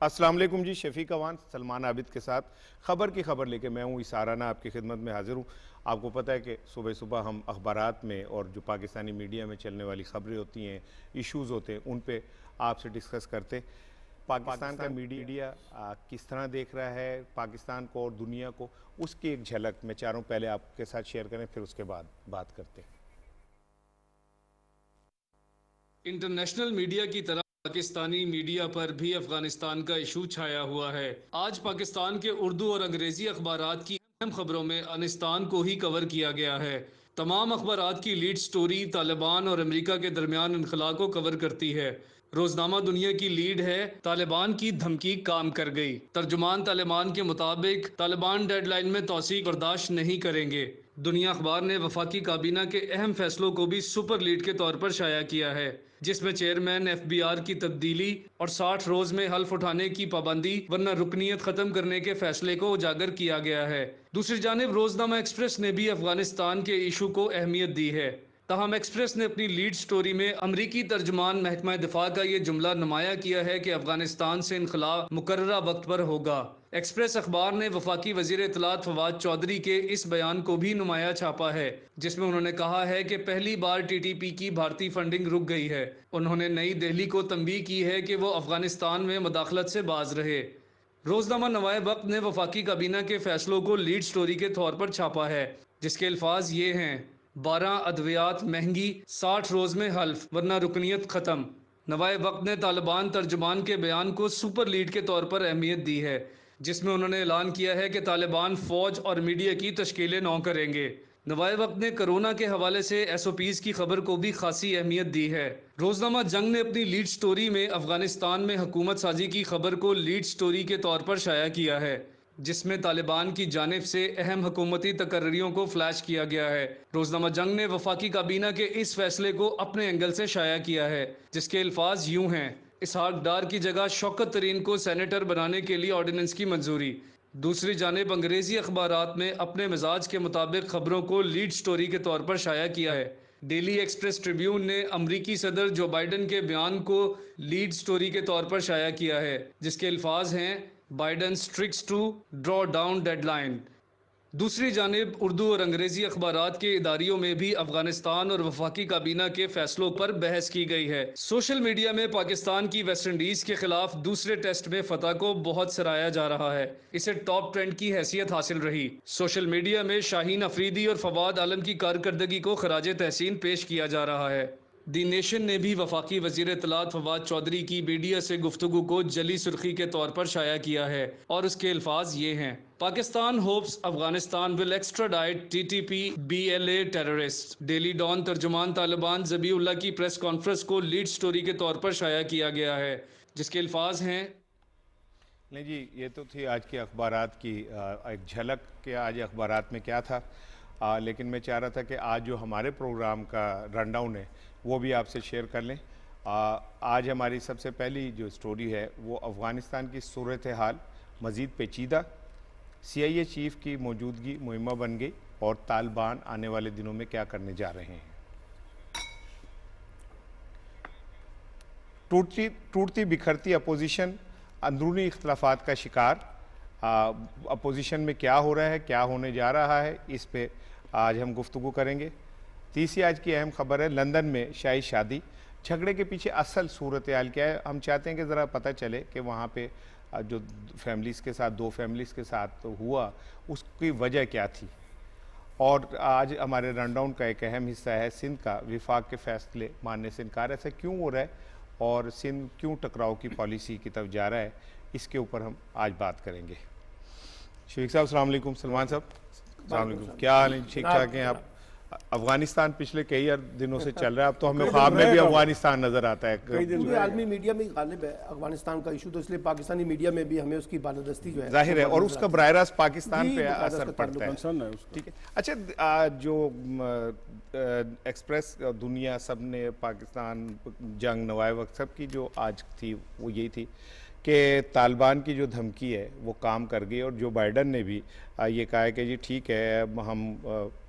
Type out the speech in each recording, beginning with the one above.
अस्सलाम वालेकुम जी। शफीक अवान सलमान आबिद के साथ ख़बर की खबर लेके मैं हूँ इसाराना आपकी खिदमत में हाजिर हूँ। आपको पता है कि सुबह सुबह हम अखबारात में और जो पाकिस्तानी मीडिया में चलने वाली ख़बरें होती हैं, इश्यूज़ होते हैं, उन पे आपसे डिस्कस करते। पाकिस्तान का मीडिया किस तरह देख रहा है पाकिस्तान को और दुनिया को, उसकी एक झलक मैं चाह रहा हूँ पहले आपके साथ शेयर करें, फिर उसके बाद बात करते हैं। इंटरनेशनल मीडिया की तरह पाकिस्तानी मीडिया पर भी अफगानिस्तान का इशू छाया हुआ है। आज पाकिस्तान के उर्दू और अंग्रेजी अखबारात की अहम खबरों में अफगानिस्तान को ही कवर किया गया है। तमाम अखबारात की लीड स्टोरी तालिबान और अमेरिका के दरमियान इनखला को कवर करती है। रोजनामा दुनिया की लीड है, तालिबान की धमकी काम कर गई। तर्जुमान तालिबान के मुताबिक तालिबान डेडलाइन में तोसी बर्दाश्त नहीं करेंगे। दुनिया अखबार ने वफाकी काबीना के अहम फैसलों को भी सुपर लीड के तौर पर शाया किया है, जिसमें चेयरमैन FBI की तब्दीली और 60 रोज में हल्फ उठाने की पाबंदी वरना रुकनीत खत्म करने के फैसले को उजागर किया गया है। दूसरी जानिब रोजनामा एक्सप्रेस ने भी अफगानिस्तान के इशू को अहमियत दी है। तहम एक्सप्रेस ने अपनी लीड स्टोरी में अमरीकी तर्जमान महकमा दिफा का ये जुमला नुमाया किया है कि अफगानिस्तान से इनखला मुकर्ररा वक्त पर होगा। एक्सप्रेस अखबार ने वफाकी वजीर इत्तलात फवाद चौधरी के इस बयान को भी नुमाया छापा है, जिसमें उन्होंने कहा है कि पहली बार TTP की भारतीय फंडिंग रुक गई है। उन्होंने नई दिल्ली को तंबीह की है कि वो अफगानिस्तान में मुदाखलत से बाज रहे। रोजनामा नवाए वक्त ने वफाकी काबीना के फैसलों को लीड स्टोरी के तौर पर छापा है, जिसके अल्फाज ये हैं: 12 अद्वियात महंगी, 60 रोज में हल्फ वरना रुकनीत खत्म। नवाए वक्त ने तालिबान तर्जुमान के बयान को सुपर लीड के तौर पर अहमियत दी है, जिसमें उन्होंने ऐलान किया है कि तालिबान फौज और मीडिया की तश्कीलें नौ करेंगे। नवाए वक्त ने कोरोना के हवाले से SOPs की खबर को भी खासी अहमियत दी है। रोजनामा जंग ने अपनी लीड स्टोरी में अफगानिस्तान में हुकूमत साजी की खबर को लीड स्टोरी के तौर पर शाया किया है, जिसमें तालिबान की जानिब से अहम हुकूमती तकर्रियों को फ्लैश किया गया है। रोजनामा जंग ने वफाकी काबीना के इस फैसले को अपने एंगल से शाया किया है, जिसके अल्फाज यूं हैं: इसहाक डार की जगह शौकत तरीन को सेनेटर बनाने के लिए ऑर्डिनेंस की मंजूरी। दूसरी जानिब अंग्रेजी अखबारात में अपने मिजाज के मुताबिक खबरों को लीड स्टोरी के तौर पर शाया किया है। डेली एक्सप्रेस ट्रिब्यून ने अमरीकी सदर जो बाइडन के बयान को लीड स्टोरी के तौर पर शाया किया है, जिसके अल्फाज हैं: Biden sticks to draw down deadline. दूसरी जानिब उर्दू और अंग्रेजी अखबारात के इदारियों में भी अफगानिस्तान और वफाकी काबीना के फैसलों पर बहस की गई है। सोशल मीडिया में पाकिस्तान की वेस्ट इंडीज के खिलाफ दूसरे टेस्ट में फतह को बहुत सराहा जा रहा है। इसे टॉप ट्रेंड की हैसियत हासिल रही। सोशल मीडिया में शाहीन अफरीदी और फवाद आलम की कारकर्दगी को खराज तहसीन पेश किया जा रहा है। दी नेशन ने भी वफाकी वजीर इत्तलात फवाद चौधरी की मीडिया से गुफ्तगू को जली सुर्खी के तौर पर शाया किया है, और उसके अल्फाज ये हैं: Pakistan hopes Afghanistan will extradite TTP BLA terrorist. Daily Dawn तर्जुमान तालिबान ज़बीउल्लाह की प्रेस कॉन्फ्रेंस को लीड स्टोरी के तौर पर शाया किया गया है, जिसके अल्फाज हैं। नहीं जी, ये तो थी आज के अखबारात की एक झलक कि आज अखबारात में क्या था। लेकिन मैं चाह रहा था कि आज जो हमारे प्रोग्राम का रनडाउन है वो भी आपसे शेयर कर लें। आज हमारी सबसे पहली जो स्टोरी है वो अफ़गानिस्तान की सूरत हाल मज़ीद पेचीदा, CIA चीफ की मौजूदगी मुहिमा बन गई और तालिबान आने वाले दिनों में क्या करने जा रहे हैं। टूटती टूटती बिखरती अपोजिशन अंदरूनी इख्तलाफात का शिकार। अपोजिशन में क्या हो रहा है, क्या होने जा रहा है, इस पे आज हम गुफ्तगू करेंगे। तीसरी आज की अहम खबर है लंदन में शाही शादी, झगड़े के पीछे असल सूरत हाल क्या है। हम चाहते हैं कि ज़रा पता चले कि वहाँ पे जो फैमिलीज़ के साथ, दो फैमिलीज़ के साथ तो हुआ, उसकी वजह क्या थी। और आज हमारे रनडाउन का एक अहम हिस्सा है सिंध का विफाक के फैसले मानने से इनकार। ऐसा क्यों हो रहा है और सिंध क्यों टकराव की पॉलिसी की तरफ जा रहा है, इसके ऊपर हम आज बात करेंगे। शेख साहब अस्सलाम वालेकुम। सलमान साहब अस्सलाम वालेकुम, क्या हाल है? ठीक ठाक हैं आप? अफगानिस्तान पिछले कई दिनों से चल रहा है, अब तो हमें ख्वाब में भी अफगानिस्तान नजर आता है। पूरी आलमी मीडिया में गालिब है अफगानिस्तान का इशू, तो इसलिए पाकिस्तानी मीडिया में भी हमें उसकी बालादस्ती जो है जाहिर है और उसका बराह रास्त पाकिस्तान पे असर पड़ता है। ठीक है, अच्छा, जो एक्सप्रेस दुनिया सब ने पाकिस्तान जंग नवाए वक्त सब की जो आज थी वो यही थी कि तालिबान की जो धमकी है वो काम कर गई, और जो बाइडन ने भी ये कहा है कि जी ठीक है हम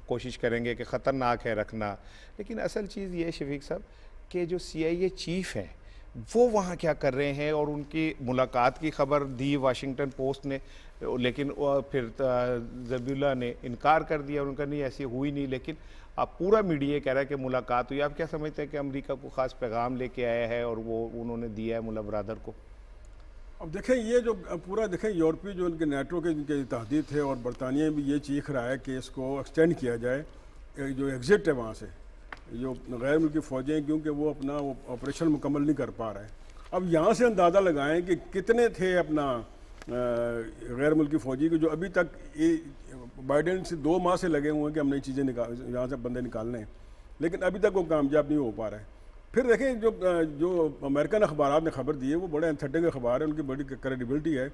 कोशिश करेंगे कि ख़तरनाक है रखना। लेकिन असल चीज़ ये है शफीक साहब कि जो CIA चीफ़ हैं वो वहाँ क्या कर रहे हैं, और उनकी मुलाकात की खबर दी वाशिंगटन पोस्ट ने, लेकिन फिर ज़बीउल्लाह ने इनकार कर दिया, उनका नहीं ऐसी हुई नहीं, लेकिन अब पूरा मीडिया कह रहा है कि मुलाकात हुई। आप क्या समझते हैं कि अमेरिका को ख़ास पैगाम लेके आया है और वो उन्होंने दिया है मुल्ला बरदर को? अब देखें, ये जो पूरा देखें यूरोपीय जो उनके नेटो के जिनके इत्तेहादी थे, और बरतानिया भी ये चीख रहा है कि इसको एक्सटेंड किया जाए, जो एग्ज़िट है वहाँ से, जो गैर मुल्की फ़ौजें हैं, क्योंकि वो अपना वो ऑपरेशन मुकम्मल नहीं कर पा रहे हैं। अब यहाँ से अंदाज़ा लगाएं कि कितने थे अपना गैर मुल्की फ़ौजी के जो अभी तक बाइडेन से 2 माह से लगे हुए हैं कि हम नई चीज़ें यहाँ से बंदे निकालने हैं, लेकिन अभी तक वो कामयाब नहीं हो पा रहे हैं। फिर देखें, जो अमेरिकन अखबार ने खबर दी है वो बड़े एंथेटिक अखबार है, उनकी बड़ी क्रेडिबिलिटी है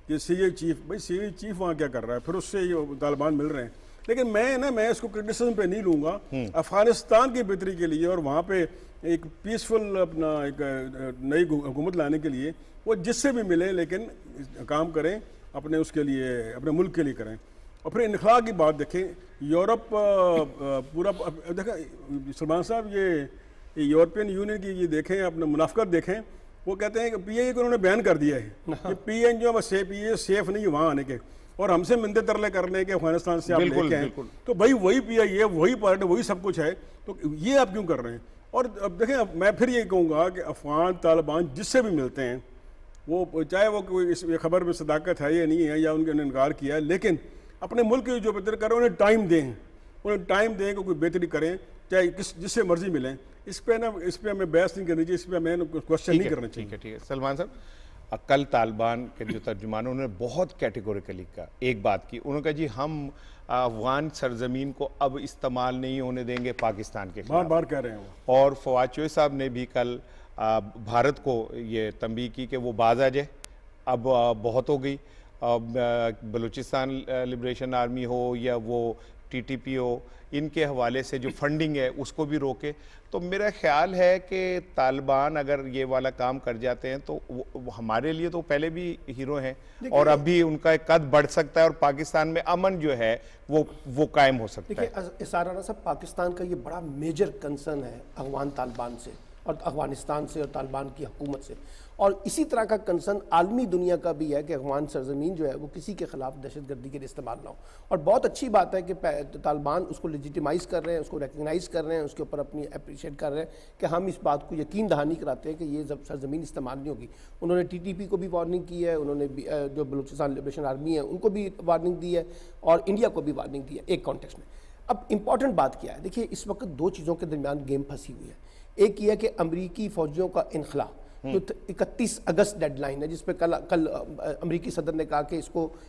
कि CIA चीफ, भाई CIA चीफ वहाँ क्या कर रहा है, फिर उससे ये तालिबान मिल रहे हैं। लेकिन मैं इसको क्रिटिसिज्म पे नहीं लूँगा। अफगानिस्तान की बेहतरी के लिए और वहाँ पे एक पीसफुल अपना एक नई हुकूमत लाने के लिए वो जिससे भी मिले, लेकिन काम करें अपने उसके लिए, अपने मुल्क के लिए करें। और फिर इनखला की बात देखें, यूरोप पूरा देखें सलमान साहब, ये यूरोपियन यूनियन की ये देखें, अपना मुनाफकत देखें, वो कहते हैं कि PIA को उन्होंने बैन कर दिया है कि PN जो PIA सेफ नहीं है वहाँ आने के, और हमसे मिंदे तरले करने के अफगानिस्तान से आप लेके आए, तो भाई वही PIA, वही पार्टी, वही सब कुछ है, तो ये आप क्यों कर रहे हैं? और अब देखें, मैं फिर ये कहूँगा कि अफगान तालिबान जिससे भी मिलते हैं, वो चाहे वो कोई इस खबर में सदाकत है या नहीं है, या उनके इनकार किया है, लेकिन अपने मुल्क की जो बेहतर करें उन्हें टाइम दें, कि कोई बेहतरी करें, चाहे जिससे मर्जी मिलें। इस पे हमें बहस नहीं करनी चाहिए, इस पे हमें क्वेश्चन नहीं करना चाहिए। ठीक है सलमान साहब, कल तालिबान के जो तर्जुमान उन्होंने बहुत कैटेगोरिकली कहा, एक बात की, उन्होंने कहा जी हम अफगान सरजमीन को अब इस्तेमाल नहीं होने देंगे पाकिस्तान के खिलाफ, बार कह रहे हैं वो। और फवाद चौधरी साहब ने भी कल भारत को ये तंबीह की कि वो बाज आ जाए, अब बहुत हो गई। बलूचिस्तान लिबरेशन आर्मी हो या वो TTP हो, इनके हवाले से जो फंडिंग है उसको भी रोके। तो मेरा ख्याल है कि तालिबान अगर ये वाला काम कर जाते हैं तो वो हमारे लिए तो पहले भी हीरो हैं, और अभी उनका एक कद बढ़ सकता है, और पाकिस्तान में अमन जो है वो कायम हो सकता है। देखिए इसारा राना साहब, पाकिस्तान का ये बड़ा मेजर कंसर्न है अफगान तालिबान से और अफगानिस्तान से और तालिबान की हुकूमत से, और इसी तरह का कंसर्न आलमी दुनिया का भी है कि अफगान सरजमीन जो है वो किसी के खिलाफ दहशतगर्दी के लिए इस्तेमाल ना हो। और बहुत अच्छी बात है कि तालिबान उसको लेजिटिमाइज़ कर रहे हैं, उसको रिकगनाइज़ कर रहे हैं, उसके ऊपर अपनी अप्रिशिएट कर रहे हैं कि हम इस बात को यकीन दहानी कराते हैं कि ये सरजमीन इस्तेमाल नहीं होगी। उन्होंने TTP को भी वार्निंग की है, उन्होंने जो बलूचिस्तान लिबरेशन आर्मी है उनको भी वार्निंग दी है, और इंडिया को भी वार्निंग दी है एक कॉन्टेक्स्ट में। अब इंपॉर्टेंट बात क्या है, देखिए इस वक्त 2 चीज़ों के दरमियान गेम फंसी हुई है। एक ये है कि अमरीकी फ़ौजियों का इनखला, जो 31 अगस्त डेडलाइन है, जिस पे कल अमरीकी सदर ने कहा कि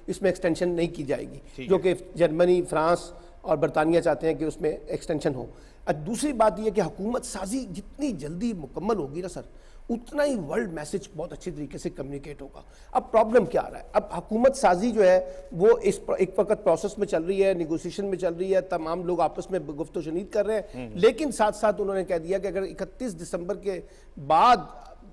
इसमें एक्सटेंशन नहीं की जाएगी, जो कि जर्मनी, फ्रांस और बरतानिया चाहते हैं कि उसमें एक्सटेंशन हो। दूसरी बात यह कि हुकूमत साजी जितनी जल्दी मुकम्मल होगी ना सर, उतना ही वर्ल्ड मैसेज बहुत अच्छी तरीके से कम्युनिकेट होगा। अब प्रॉब्लम क्या आ रहा है, अब हुकूमत साजी जो है वो एक वक्त प्रोसेस में चल रही है, निगोसिएशन में चल रही है, तमाम लोग आपस में गुफ्तगू शनीद कर रहे हैं, लेकिन साथ साथ उन्होंने कह दिया कि अगर 31 दिसंबर के बाद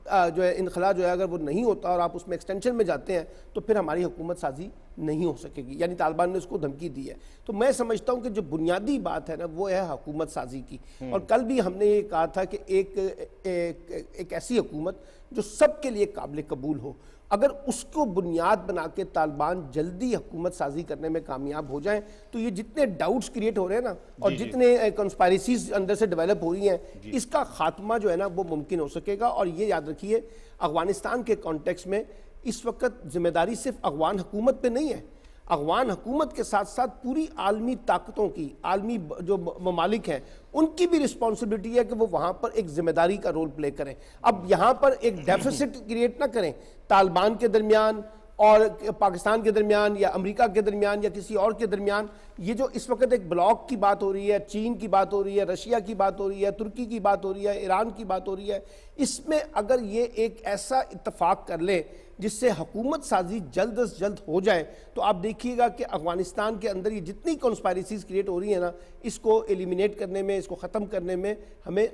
जो है इनखला जो है अगर वो नहीं होता और आप उसमें एक्सटेंशन में जाते हैं तो फिर हमारी हुकूमत साजी नहीं हो सकेगी, यानी तालिबान ने उसको धमकी दी है। तो मैं समझता हूं कि जो बुनियादी बात है ना वो है हुकूमत साजी की, और कल भी हमने ये कहा था कि एक ऐसी हुकूमत जो सबके लिए काबिल कबूल हो, अगर उसको बुनियाद बना के तालिबान जल्दी हुकूमत साजी करने में कामयाब हो जाएं तो ये जितने डाउट्स क्रिएट हो रहे हैं ना, और जितने कंस्पायरेसीज अंदर से डेवलप हो रही हैं, इसका खात्मा जो है ना वो मुमकिन हो सकेगा। और ये याद रखिए, अफगानिस्तान के कॉन्टेक्स्ट में इस वक्त जिम्मेदारी सिर्फ अफगान हुकूमत पे नहीं है, अफगान हुकूमत के साथ साथ पूरी आलमी ताकतों की, आलमी जो ममालिक हैं उनकी भी रिस्पॉन्सिबिलिटी है कि वो वहाँ पर एक जिम्मेदारी का रोल प्ले करें। अब यहाँ पर एक डेफिसिट क्रिएट ना करें तालिबान के दरमियान और पाकिस्तान के दरमियान या अमेरिका के दरमियान या किसी और के दरमियान। ये जो इस वक्त एक ब्लॉक की बात हो रही है, चीन की बात हो रही है, रशिया की बात हो रही है, तुर्की की बात हो रही है, ईरान की बात हो रही है, इसमें अगर ये एक ऐसा इत्तफाक कर ले जिससे हुकूमत साजी जल्द से जल्द हो जाए तो आप देखिएगा कि अफगानिस्तान के अंदर ये जितनी कॉन्स्पायरेसीज क्रिएट हो रही है ना, इसको एलिमिनेट करने में, इसको ख़त्म करने में हमें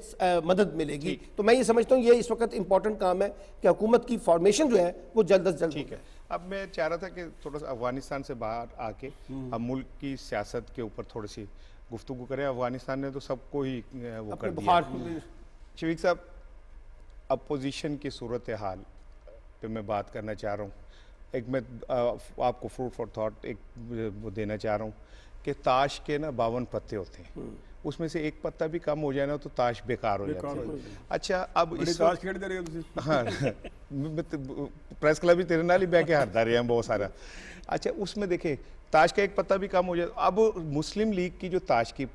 मदद मिलेगी। तो मैं ये समझता हूँ ये इस वक्त इंपॉर्टेंट काम है कि हुकूमत की फॉर्मेशन जो है वो जल्द से जल्द। ठीक है, अब मैं चाह रहा था कि थोड़ा सा अफगानिस्तान से बाहर आके हम मुल्क की सियासत के ऊपर थोड़ी सी गुफ्तगू करें। अफगानिस्तान ने तो सबको ही वो कर दिया। बुखार शफीक साहब, अपोजिशन की सूरत हाल पे मैं बात करना चाह रहा हूँ। एक मैं आपको फूड फॉर थॉट एक वो देना चाह रहा हूँ कि ताश के ना 52 पत्ते होते हैं, उसमें से एक पत्ता भी कम हो जाए ना तो ताश बेकार हो जाती है। अच्छा, अब बड़ी ताश खेल दे रहे हो तुसी। हाँ प्रेस क्लब भी तेरे नाल ही बह के हारता रहे हैं बहुत सारा। अच्छा, उसमें देखे ताश का एक पत्ता भी कम हो जाए। अब मुस्लिम लीग की जो ताश की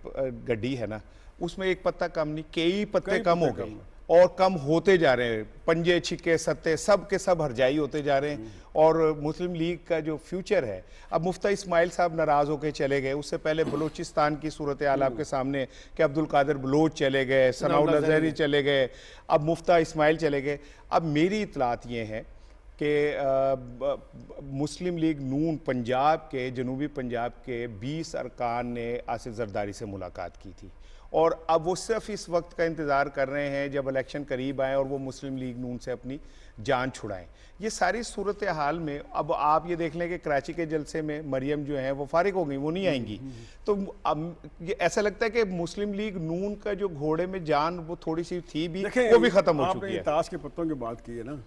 गड्डी है ना, उसमें एक पत्ता कम नहीं, कई पत्ते कम हो गए और कम होते जा रहे हैं। पंजे छिक्के सत्ते सब के सब हरजाई होते जा रहे हैं। और मुस्लिम लीग का जो फ्यूचर है, अब मुफ्ती इस्माइल साहब नाराज होकर चले गए, उससे पहले बलूचिस्तान की सूरत हाल आपके सामने कि अब्दुल कादिर बलोच चले गए, सनाउल्लाह ज़हरी चले गए, अब मुफ्ती इस्माइल चले गए। अब मेरी इतलात ये हैं कि मुस्लिम लीग नून पंजाब के जनूबी पंजाब के 20 अरकान ने आसिफ जरदारी से मुलाकात की थी और अब वो सिर्फ इस वक्त का इंतज़ार कर रहे हैं जब इलेक्शन करीब आए और वो मुस्लिम लीग नून से अपनी जान छुड़ाएं। ये सारी सूरत हाल में अब आप ये देख लें कि कराची के जलसे में मरियम जो हैं वो फारिग हो गई, वो नहीं आएंगी। तो अब ये ऐसा लगता है कि मुस्लिम लीग नून का जो घोड़े में जान वो थोड़ी सी थी भी, वो भी ख़त्म हो चुकी है। ताश के पत्तों की बात की है ना,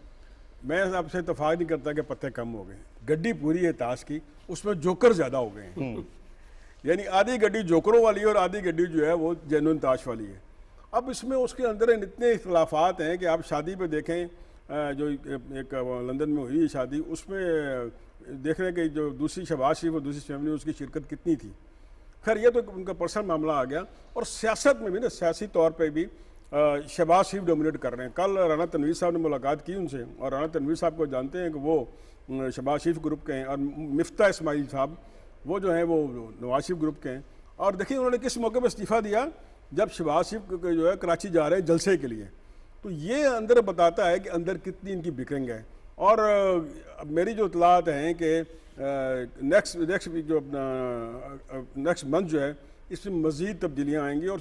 मैं आपसे इत्तेफाक नहीं करता कि पत्ते कम हो गए। गड्डी पूरी है ताश की, उसमें जोकर ज़्यादा हो गए हैं। यानी आधी गड्डी जोकरों वाली है और आधी गड्डी जो है वो जेन्युइन ताश वाली है। अब इसमें उसके अंदर इतने इख्तलाफात हैं कि आप शादी पे देखें, जो एक लंदन में हुई शादी, उसमें देख रहे हैं कि जो दूसरी शहबाज शरीफ और दूसरी फैमिली उसकी शिरकत कितनी थी। खैर ये तो उनका पर्सनल मामला आ गया। और सियासत में भी ना, सियासी तौर पर भी शहबाज शरीफ डोमिनेट कर रहे हैं। कल राना तनवीर साहब ने मुलाकात की उनसे, और राना तनवीर साहब को जानते हैं कि वो शहबाज शरीफ ग्रुप के हैं, और मिफ्ता इस्माइल साहब वो जो है वो नवाज शरीफ ग्रुप के हैं। और देखिए उन्होंने किस मौके पर इस्तीफ़ा दिया, जब शहबाज शरीफ जो है कराची जा रहे हैं जलसे के लिए। तो ये अंदर बताता है कि अंदर कितनी इनकी बिकरिंग है। और मेरी जो इतलात हैं कि नेक्स्ट मंथ जो है इसमें मज़ीद तब्दीलियाँ आएंगी। और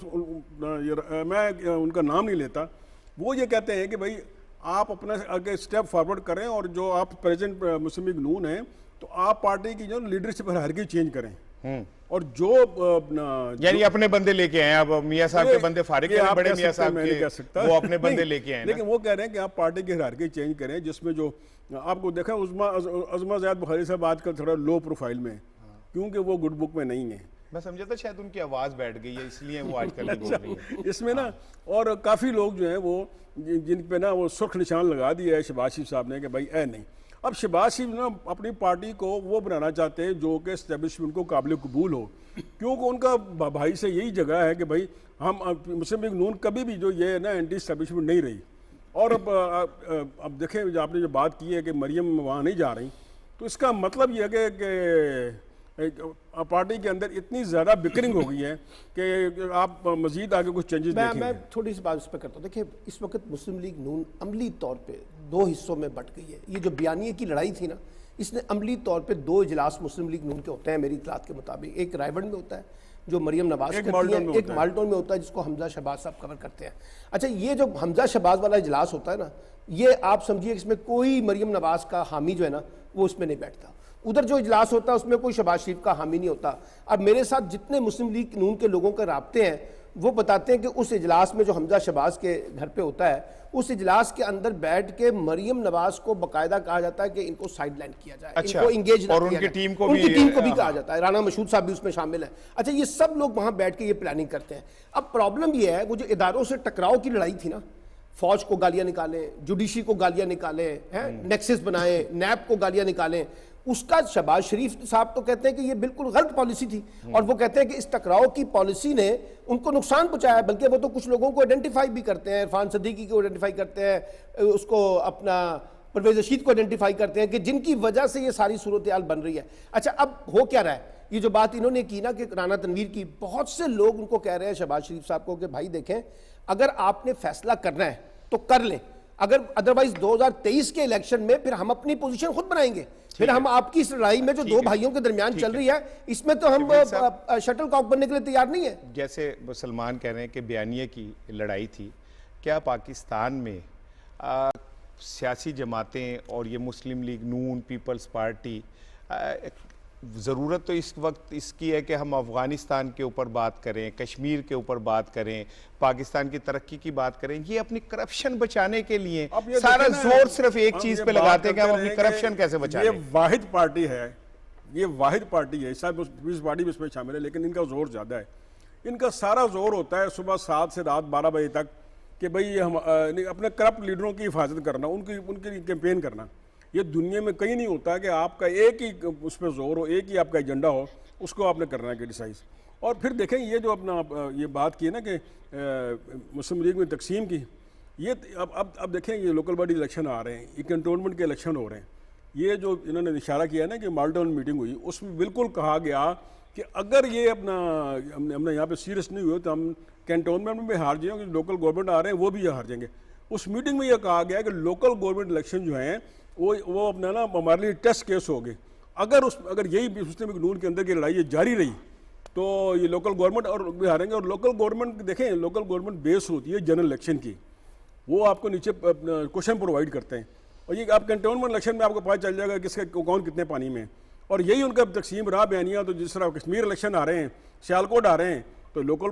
मैं उनका नाम नहीं लेता, वो ये कहते हैं कि भाई आप अपना आगे स्टेप फॉरवर्ड करें और जो आप प्रेजेंट मुस्लिम लीग नून हैं तो आप पार्टी की जो लीडरशिप हर की चेंज करें। और जो यानी अपने बंदे लेके आए। अब मियां साहब के बंदे फारिग हैं, बड़े मियां साहब के वो अपने बंदे लेके आए। लेकिन वो कह रहे हैं कि आप पार्टी की हायरार्की चेंज करें, जिसमें जो आपको देखा उज़मा ज़ियाद बुखारी साहब आजकल थोड़ा लो प्रोफाइल में, क्योंकि वो गुड बुक में नहीं है। मैं समझा था शायद उनकी आवाज़ बैठ गई है इसलिए वो आजकल नहीं बोल रही है इसमें ना। और काफ़ी लोग जो हैं वो जिन पे ना वो सुर्ख निशान लगा दिया है शहबाज शरीफ साहब ने कि भाई नहीं। अब शहबाज शरीफ ना अपनी पार्टी को वो बनाना चाहते हैं जो कि एस्टेब्लिशमेंट को काबिल कबूल हो, क्योंकि उनका भाई से यही जगह है कि भाई हम मुस्लिम लीग नून कभी भी जो ये है ना एंटी एस्टेब्लिशमेंट नहीं रही। और अब देखें, जो आपने जो बात की है कि मरियम वहाँ नहीं जा रही, तो इसका मतलब ये है कि पार्टी के अंदर इतनी ज़्यादा बिकरिंग हो गई है कि आप मजीद आगे कुछ चेंजेस देखेंगे। मैं थोड़ी सी बात इस पर करता हूँ। देखिए, इस वक्त मुस्लिम लीग नून अमली तौर पे दो हिस्सों में बट गई है। ये जो बयानिए की लड़ाई थी ना, इसने अमली तौर पे दो इजलास मुस्लिम लीग नून के होते हैं मेरी इतलात के मुताबिक। एक रायबंड में होता है जो मरियम नवाज करती है, एक माल्टोन में होता है जिसको हमजा शहबाज साहब कवर करते हैं। अच्छा, ये जो हमजा शहबाज वाला इजलास होता है ना, ये आप समझिए इसमें कोई मरियम नवाज का हामी जो है ना वो उसमें नहीं बैठता। उधर जो इजलास होता है उसमें कोई शहबाज शरीफ का हामी नहीं होता। अब मेरे साथ जितने मुस्लिम लीग नून के लोगों के राब्ते हैं वो बताते हैं कि उस इजलास में जो हमजा शहबाज के घर पे होता है, उस इजलास के अंदर बैठ के मरियम नवाज को बाकायदा कहा जाता है कि इनको साइडलाइन किया जाए। अच्छा, इनको इंगेज और उनकी टीम को भी कहा जाता है। राना मशहूद साहब भी उसमें शामिल है। अच्छा, ये सब लोग वहां बैठ के ये प्लानिंग करते हैं। अब प्रॉब्लम ये है, वो जो इदारों से टकराव की लड़ाई थी ना, फौज को गालियां निकालें, जुडिशरी को गालियां निकालें, नेक्सस बनाए, नैब को गालियां निकालें, उसका शहबाज शरीफ साहब तो कहते हैं कि ये बिल्कुल गलत पॉलिसी थी। और वो कहते हैं कि इस टकराव की पॉलिसी ने उनको नुकसान पहुंचाया। बल्कि वो तो कुछ लोगों को आइडेंटिफाई भी करते हैं, इरफान सदीकी को आइडेंटिफाई करते हैं, उसको अपना परवेज रशीद को आइडेंटिफाई करते हैं कि जिनकी वजह से ये सारी सूरत हाल बन रही है। अच्छा, अब हो क्या रहा है, ये जो बात इन्होंने की ना कि राना तनवीर की, बहुत से लोग उनको कह रहे हैं शहबाज शरीफ साहब को कि भाई देखें, अगर आपने फैसला करना है तो कर लें, अगर अदरवाइज 2023 के इलेक्शन में फिर हम अपनी पोजीशन खुद बनाएंगे। फिर हम आपकी इस लड़ाई में जो दो भाइयों के दरमियान चल रही है, इसमें तो हम शटल कॉक बनने के लिए तैयार नहीं है। जैसे सलमान कह रहे हैं कि बयानिए की लड़ाई थी, क्या पाकिस्तान में सियासी जमातें और ये मुस्लिम लीग नून, पीपल्स पार्टी ज़रूरत तो इस वक्त इसकी है कि हम अफ़गानिस्तान के ऊपर बात करें, कश्मीर के ऊपर बात करें, पाकिस्तान की तरक्की की बात करें। ये अपनी करप्शन बचाने के लिए अब ये सारा देखें ना, जोर सिर्फ एक हम चीज़ ये पे बात लगाते हैं कि हम करते अपनी रहे करप्शन कि कैसे बचाएं। ये वाहिद पार्टी है, ये वाहिद पार्टी है, सब पीस पार्टी भी इसमें शामिल है, लेकिन इनका जोर ज़्यादा है। इनका सारा जोर होता है सुबह 7 से रात 12 बजे तक कि भाई ये हम अपने करप्ट लीडरों की हिफाजत करना, उनकी कैंपेन करना। ये दुनिया में कहीं नहीं होता कि आपका एक ही उस पर जोर हो, एक ही आपका एजेंडा हो, उसको आपने करना है क्रिटिसाइज। और फिर देखें ये जो अपना ये बात की है ना कि मुस्लिम लीग में तकसीम की, ये अब देखें ये लोकल बॉडी इलेक्शन आ रहे हैं, ये कंटोनमेंट के इलेक्शन हो रहे हैं। ये जो इन्होंने इशारा किया है ना कि माल्टन मीटिंग हुई, उसमें बिल्कुल कहा गया कि अगर ये हमने यहाँ पे सीरियस नहीं हुए तो हम कैंटोनमेंट में भी हार जाएंगे, लोकल गवर्नमेंट आ रहे हैं वो भी हार जाएंगे। उस मीटिंग में यह कहा गया कि लोकल गवर्नमेंट इलेक्शन जो हैं वो अपना ना हमारे लिए टेस्ट केस हो गए। अगर यही मुस्लिम लीग नून के अंदर की लड़ाई ये जारी रही तो ये लोकल गवर्नमेंट और भी हारेंगे। और लोकल गवर्नमेंट देखें, लोकल गवर्नमेंट बेस होती है जनरल इलेक्शन की, वो आपको नीचे क्वेश्चन प्रोवाइड करते हैं और ये आप कैंटोनमेंट इलेक्शन में आपको पता चल जाएगा किसका कौन कितने पानी में। और यही उनका तकसीम रहा बयानिया। तो जिस तरह कश्मीर इलेक्शन आ रहे हैं, सियालकोट आ रहे हैं, तो लोकल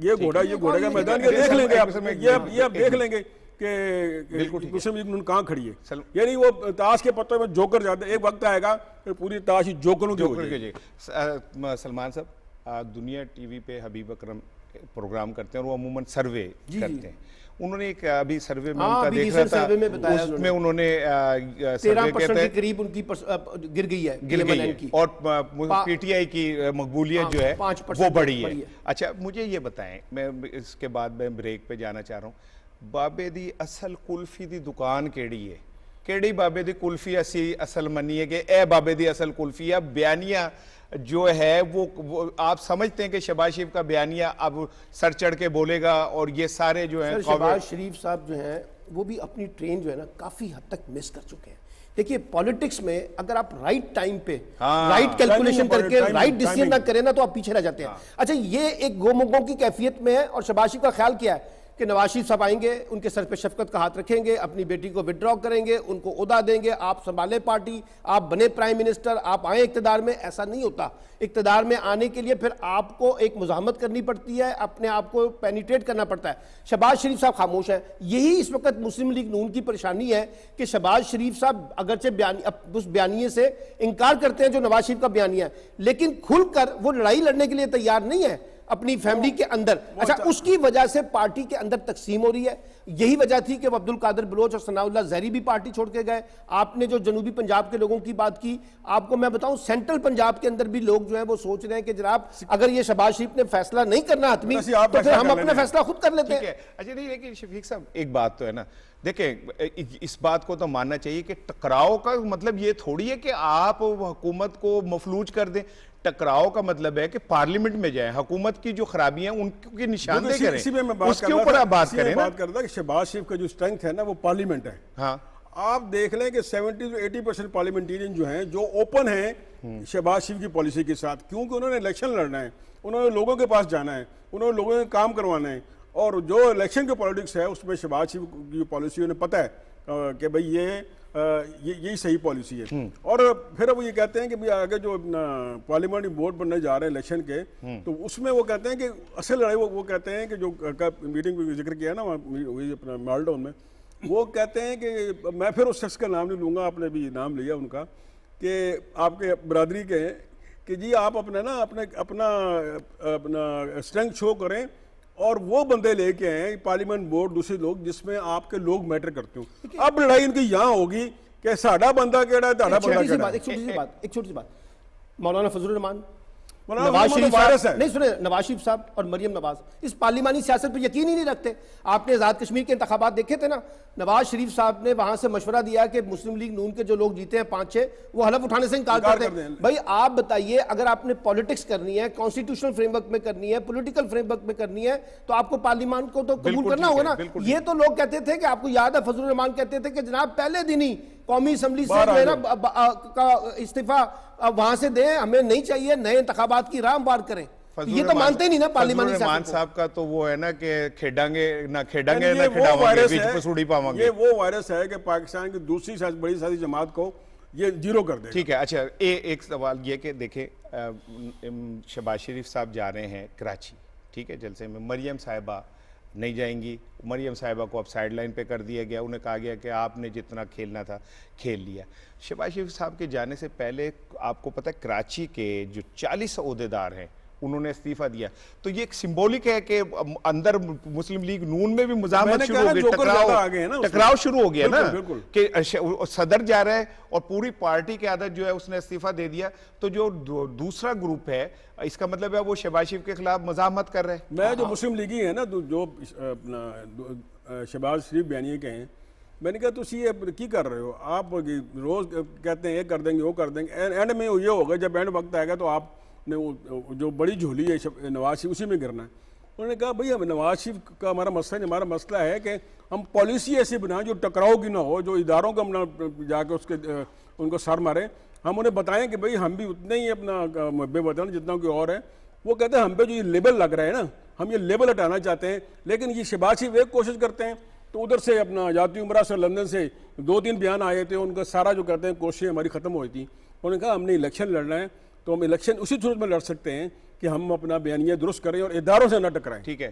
ये घोड़े का मैदान ये देख लेंगे आप, ये आप देख लेंगे कि मुस्लिम लीग नून कहाँ खड़ी है। यानी वो ताश के पत्तों में जोकर जाते, एक वक्त आएगा कि पूरी ताश ही जोकरों की हो जाएगी। सलमान साहब, दुनिया टीवी पे हबीब अकरम प्रोग्राम करते हैं और वो अमूमन सर्वे करते हैं। उन्होंने एक अभी सर्वे में उनका देख रहा था, उसमें उन्होंने 13% के करीब उनकी गिर गई है और पीटीआई की मकबूलियत जो है वो बढ़ी है। अच्छा, मुझे ये बताएं, मैं इसके बाद मैं ब्रेक पे जाना चाह रहा हूँ, बाबे दी असल कुल्फी दी दुकान केड़ी है? केड़ी बाबे दी कुल्फी असी असल मनी है कि ए बाबे दी असल कुल्फी है? बयानिया जो है वो आप समझते हैं कि शहबाज शरीफ का बयानिया अब सर चढ़ के बोलेगा और ये सारे जो है शहबाज शरीफ साहब जो हैं वो भी अपनी ट्रेन जो है ना काफी हद तक मिस कर चुके हैं। देखिए पॉलिटिक्स में अगर आप राइट टाइम पे राइट कैलकुलेशन करके राइट डिसीजन ना करें ना तो आप पीछे रह जाते हैं। अच्छा, ये एक गोमोगों की कैफियत में है और शहबाज शरीफ का ख्याल क्या है कि नवाज शरीफ साहब आएंगे, उनके सर पे शफकत का हाथ रखेंगे, अपनी बेटी को विड्रॉ करेंगे, उनको ओहदा देंगे, आप संभाले पार्टी, आप बने प्राइम मिनिस्टर, आप आए इक्तदार में। ऐसा नहीं होता। इक्तदार में आने के लिए फिर आपको एक मुजाहमत करनी पड़ती है, अपने आप को पेनिट्रेट करना पड़ता है। शहबाज शरीफ साहब खामोश है। यही इस वक्त मुस्लिम लीग नून की परेशानी है कि शहबाज शरीफ साहब अगरचे उस बयानिए से इनकार करते हैं जो नवाज शरीफ का बयानिया है, लेकिन खुलकर वो लड़ाई लड़ने के लिए तैयार नहीं है अपनी फैमिली के अंदर। अच्छा, उसकी वजह से पार्टी के अंदर तकसीम हो रही है। यही वजह थी कि अब्दुल कादिर बलोच और सनाउल्लाह जहरी भी पार्टी छोड़ के गए। आपने जो जनूबी पंजाब के लोगों की बात की, आपको मैं बताऊं सेंट्रल पंजाब के अंदर भी लोग जो है वो सोच रहे हैं कि जनाब अगर ये शहबाज शरीफ ने फैसला नहीं करना हतमी तो फिर हम अपना फैसला खुद कर लेते हैं। अच्छा नहीं, लेकिन शफीक साहब एक बात तो है ना, देखें इस बात को तो मानना चाहिए कि टकराव का मतलब ये थोड़ी है कि आप हुकूमत को मफलूज कर दें। टकराव का मतलब है कि पार्लियामेंट में जाए, हुकूमत की जो खराबियां उनकी निशानदेही करें, उसके ऊपर आप बात करें। बात करता कि शहबाज शरीफ का जो स्ट्रेंथ है ना वो पार्लियामेंट है। हाँ, आप देख लें कि 70 से 80% पार्लियामेंटेरियन जो हैं जो ओपन हैं शहबाज शरीफ की पॉलिसी के साथ, क्योंकि उन्होंने इलेक्शन लड़ना है, उन्होंने लोगों के पास जाना है, उन्होंने लोगों के काम करवाना है। और जो इलेक्शन की पॉलिटिक्स है उसमें शहबाज शरीफ की पॉलिसी उन्हें पता है कि भाई यही सही पॉलिसी है। और फिर वो ये कहते हैं कि भाई आगे जो पार्लियामेंट्री बोर्ड बनने जा रहे हैं इलेक्शन के, तो उसमें वो कहते हैं कि असल लड़ाई वो कहते हैं कि जो मीटिंग में जिक्र किया ना अपना मालडाउन में, वो कहते हैं कि मैं फिर उस शख्स का नाम नहीं लूँगा, आपने भी नाम लिया उनका, कि आपके बरादरी के हैं कि जी आप अपने ना अपना स्ट्रेंथ शो करें और वो बंदे लेके आए पार्लियामेंट बोर्ड, दूसरे लोग जिसमें आपके लोग मैटर करते हो। अब लड़ाई इनकी यहाँ होगी कि साडा बंदा केड़ा है, ताड़ा बंदा केड़ा है। एक छोटी सी बात, मौलाना फजलुर रहमान, नवाज शरीफ साहब, नहीं सुने, नवाज शरीफ साहब और मरियम नवाज इस पार्लिमानी सियासत पर यकीन ही नहीं रखते। आपने आज़ाद कश्मीर के इंतखाबात देखे थे ना, नवाज शरीफ साहब ने वहां से मशवरा दिया कि मुस्लिम लीग नून के जो लोग जीते हैं 5-6 वो हलफ उठाने से इनकार कर दें। भाई आप बताइए, अगर आपने पॉलिटिक्स करनी है, कॉन्स्टिट्यूशनल फ्रेमवर्क में करनी है, पॉलिटिकल फ्रेमवर्क में करनी है, तो आपको पार्लियामान को तो कबूल करना होगा ना। ये तो लोग कहते थे कि आपको याद है फजलुर रहमान कहते थे कि जनाब पहले दिन ही कौमी असम्बली से जो है ना का इस्तीफा वहां से दें, हमें नहीं चाहिए, नए इंतखाबात की राह हमवार करें। ये तो मानते ही नहीं ना पार्लियामानी रहमान साहब का तो वो है ना कि खेडांगे ना खिडावांगे, बीच में सूड़ी पावांगे। ये वो वायरस है कि पाकिस्तान की दूसरी बड़ी सारी जमात को ये जीरो कर देगा। ठीक है। अच्छा, एक सवाल ये कि देखें, शहबाज शरीफ साहब जा रहे हैं कराची, ठीक है, जलसे में। मरियम साहिबा नहीं जाएंगी। मरियम साहिबा को अब साइड लाइन पे कर दिया गया। उन्हें कहा गया कि आपने जितना खेलना था खेल लिया। शहबाज शरीफ साहब के जाने से पहले आपको पता है कराची के जो 40 ओहदेदार हैं उन्होंने इस्तीफा दिया। तो ये एक सिंबॉलिक है कि अंदर मुस्लिम लीग नून में भी मुजामत शुरू हो गई, टकराव शुरू हो गया ना, कि सदर जा रहा है और पूरी पार्टी की आदत जो है उसने इस्तीफा दे दिया। तो जो दूसरा ग्रुप है, इसका मतलब है वो शहबाज शरीफ के खिलाफ मजामत कर रहे हैं। मैं जो मुस्लिम लीगी है ना, जो अपना शहबाज शरीफ बयानी के हैं, मैंने कहा तुम ये की कर रहे हो, आप रोज कहते हैं ये कर देंगे वो कर देंगे, एंड में ये होगा जब एंड वक्त आएगा तो आप ने वो जो बड़ी झोली है नवाज शरीफ उसी में गिरना है। उन्होंने कहा भाई हम नवाज शरीफ का हमारा मसला नहीं, हमारा मसला है कि हम पॉलिसी ऐसी बनाएं जो टकराव की ना हो, जो इदारों को हम ना जाके उसके उनको सर मारें। हम उन्हें बताएं कि भाई हम भी उतने ही अपना मुहब्बे वतन जितना कोई और है। वो कहते हैं हम पे जो ये लेबल लग रहा है ना, हम ये लेबल हटाना चाहते हैं। लेकिन ये शहबाज शरीफ एक कोशिश करते हैं तो उधर से अपना जाती उम्रा से लंदन से 2-3 बयान आए थे, उनका सारा जो कहते हैं कोशिशें हमारी ख़त्म हुई थी। उन्होंने कहा हमने इलेक्शन लड़ना है तो हम इलेक्शन उसी सूरत में लड़ सकते हैं कि हम अपना बयानिया दुरुस्त करें और इदारों से न टकराएं। ठीक है।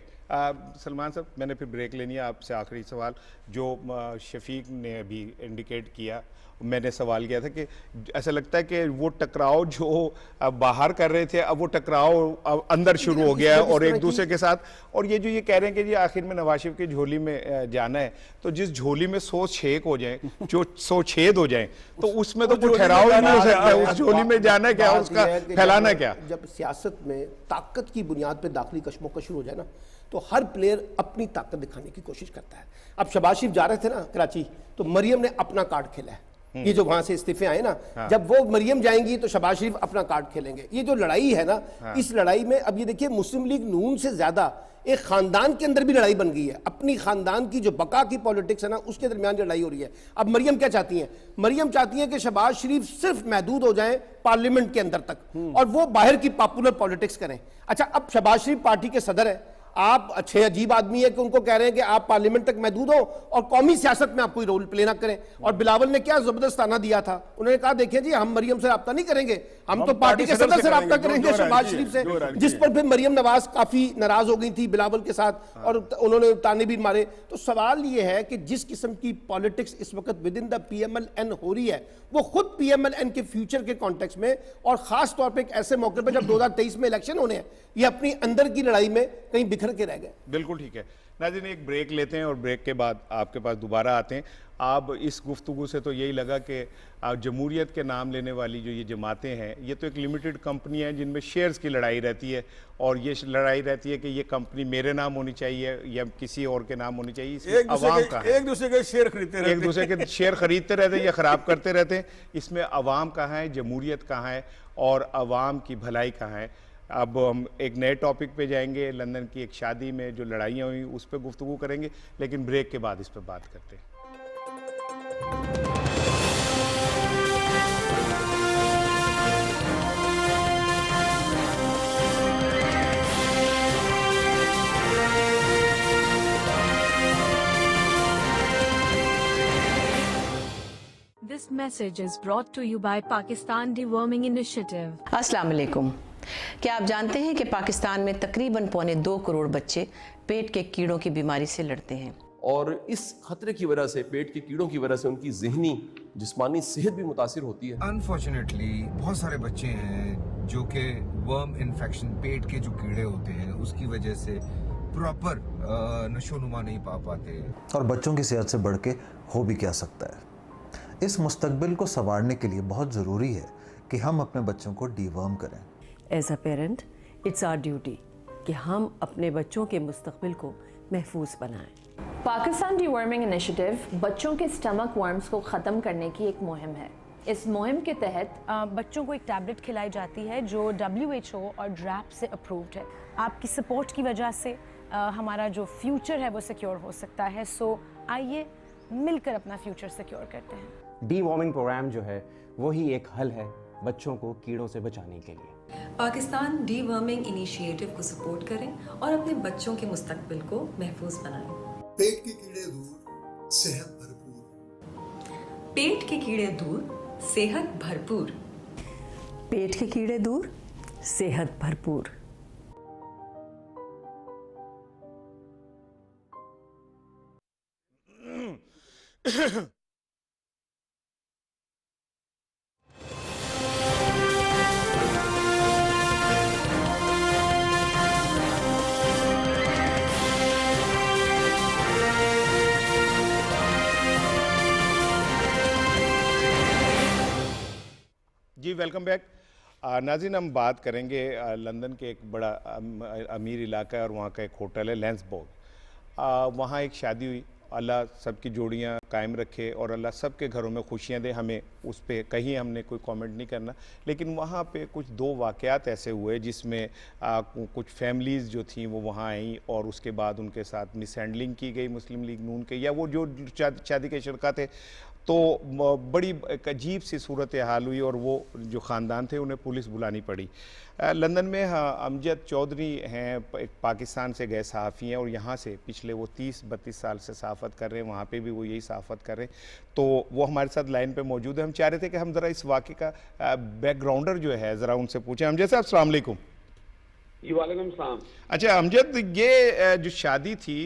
सलमान साहब, मैंने फिर ब्रेक लेनी है आपसे। आखिरी सवाल जो शफीक ने अभी इंडिकेट किया, मैंने सवाल किया था कि ऐसा लगता है कि वो टकराव जो बाहर कर रहे थे अब वो टकराव अंदर शुरू हो गया है और एक दूसरे के साथ। और ये जो ये कह रहे हैं कि जी आखिर में नवाज शरीफ की झोली में जाना है, तो जिस झोली में 100 छेद हो जाए, जो 100 छेद हो जाए, तो उसमें तो कोई ठहराव ही नहीं हो सकता। उस झोली में जाना क्या, उसका फैलाना क्या? जब सियासत में ताकत की बुनियाद पर दाखिली कशमकश शुरू हो जाए ना, तो हर प्लेयर अपनी ताकत दिखाने की कोशिश करता है। अब शहबाज शरीफ जा रहे थे ना कराची, तो मरियम ने अपना कार्ड खेला है। ये जो वहां से इस्तीफे आए ना, जब वो मरियम जाएंगी तो शहबाज शरीफ अपना कार्ड खेलेंगे। ये जो लड़ाई है ना, इस लड़ाई में अब ये देखिए मुस्लिम लीग नून से ज्यादा एक खानदान के अंदर भी लड़ाई बन गई है। अपनी खानदान की जो बका की पॉलिटिक्स है ना, उसके दरमियान लड़ाई हो रही है। अब मरियम क्या चाहती हैं? मरियम चाहती हैं कि शहबाज शरीफ सिर्फ महदूद हो जाएं पार्लियामेंट के अंदर तक और वो बाहर की पॉपुलर पॉलिटिक्स करें। अच्छा, अब शहबाज शरीफ पार्टी के सदर है, आप अच्छे अजीब आदमी है कि उनको कह रहे हैं कि आप पार्लियामेंट तक महदूद हो और कौमी सियासत में आप कोई रोल प्ले ना करें। और बिलावल ने क्या जबरदस्त ताना दिया था, उन्होंने कहा देखिए जी हम मरियम से रब्ता नहीं करेंगे, हम तो पार्टी के सदर से रब्ता करेंगे शहबाज शरीफ से। जिस पर फिर मरियम नवाज काफी नाराज हो गई थी बिलावल के साथ और उन्होंने ताने भी मारे। तो सवाल यह है कि जिस किस्म की पॉलिटिक्स इस वक्त विद इन द PMLN हो रही है, वो खुद PMLN के फ्यूचर के कॉन्टेक्स्ट में और खास तौर पर एक ऐसे मौके पर जब 2023 में इलेक्शन होने हैं, ये अपनी अंदर की लड़ाई में कहीं बिखर के रह गए। बिल्कुल ठीक है। नाज़रीन, एक ब्रेक लेते हैं और ब्रेक के बाद आपके पास दोबारा आते हैं। आप इस गुफ्तगू से तो यही लगा कि जमहूरियत के नाम लेने वाली जो ये जमातें हैं, ये तो एक लिमिटेड कंपनी है जिनमें शेयर्स की लड़ाई रहती है और ये लड़ाई रहती है कि ये कंपनी मेरे नाम होनी चाहिए या किसी और के नाम होनी चाहिए। अवाम का एक दूसरे के शेयर खरीदते रहते हैं, एक दूसरे के शेयर खरीदते रहते हैं या ख़राब करते रहते हैं। इसमें अवाम कहाँ है, जमहूरियत कहाँ है और अवाम की भलाई कहाँ है? अब हम एक नए टॉपिक पे जाएंगे। लंदन की एक शादी में जो लड़ाइयाँ हुई उस पर गुफ्तगू करेंगे, लेकिन ब्रेक के बाद इस पर बात करते हैं। This message is brought to you by Pakistan Deworming Initiative. अस्सलाम वालेकुम। क्या आप जानते हैं कि पाकिस्तान में तकरीबन 1.25 करोड़ बच्चे पेट के कीड़ों की बीमारी से लड़ते हैं और इस खतरे की वजह से, पेट के कीड़ों की वजह से उनकी ज़हनी जिस्मानी सेहत भी मुतासिर होती है। अनफॉर्चुनेटली बहुत सारे बच्चे हैं जो कि वर्म इन्फेक्शन, पेट के जो कीड़े होते हैं उसकी वजह से प्रॉपर नशोनुमा नहीं पा पाते। और बच्चों की सेहत से बढ़ के हो भी क्या सकता है। इस मुस्तकबिल को संवारने के लिए बहुत ज़रूरी है कि हम अपने बच्चों को डीवर्म करें। As a parent it's our duty कि हम अपने बच्चों के मुस्तकबिल को महफूज बनाएं। पाकिस्तान डीवर्मिंग इनिशिएटिव बच्चों के स्टमक वर्म्स को ख़त्म करने की एक मुहिम है। इस मुहिम के तहत बच्चों को एक टैबलेट खिलाई जाती है जो WHO और DRAP से अप्रूव्ड है। आपकी सपोर्ट की वजह से हमारा जो फ्यूचर है वो सिक्योर हो सकता है। सो आइए मिलकर अपना फ्यूचर सिक्योर करते हैं। डीवॉर्मिंग प्रोग्राम जो है वही एक हल है बच्चों को कीड़ों से बचाने के लिए। पाकिस्तान डीवर्मिंग इनिशिएटिव को सपोर्ट करें और अपने बच्चों के मुस्तकबिल को महफूज बनाएं। पेट के कीड़े दूर, सेहत भरपूर। पेट के कीड़े दूर, सेहत भरपूर। पेट के कीड़े दूर, सेहत भरपूर। जी वेलकम बैक। नाज़रीन, हम बात करेंगे लंदन के एक बड़ा अमीर इलाका है और वहाँ का एक होटल है लैंसबर्ग। वहाँ एक शादी हुई। अल्लाह सबकी जोड़ियाँ कायम रखे और अल्लाह सबके घरों में खुशियाँ दे। हमें उस पर कहीं हमने कोई कमेंट नहीं करना, लेकिन वहाँ पे कुछ दो वाक़यात ऐसे हुए जिसमें कुछ फैमिलीज़ जो थी वो वहाँ आई और उसके बाद उनके साथ मिसहैंडलिंग की गई मुस्लिम लीग नून के, या वो जो शादी के शुरका थे। तो बड़ी एक अजीब सी सूरत हाल हुई और वो जो ख़ानदान थे उन्हें पुलिस बुलानी पड़ी। लंदन में अमजद चौधरी हैं, एक पाकिस्तान से गए सहाफ़ी हैं और यहाँ से पिछले वो 30-32 साल से सहाफ़त कर रहे हैं, वहाँ पे भी वो यही सहाफ़त कर रहे हैं। तो वो हमारे साथ लाइन पे मौजूद है। हम चाह रहे थे कि हम ज़रा इस वाक़े का बैकग्राउंडर जो है ज़रा उनसे पूछें। अमजद साहब अस्सलाम वालेकुम। वालेकुम सलाम। अच्छा अमजद, ये जो शादी थी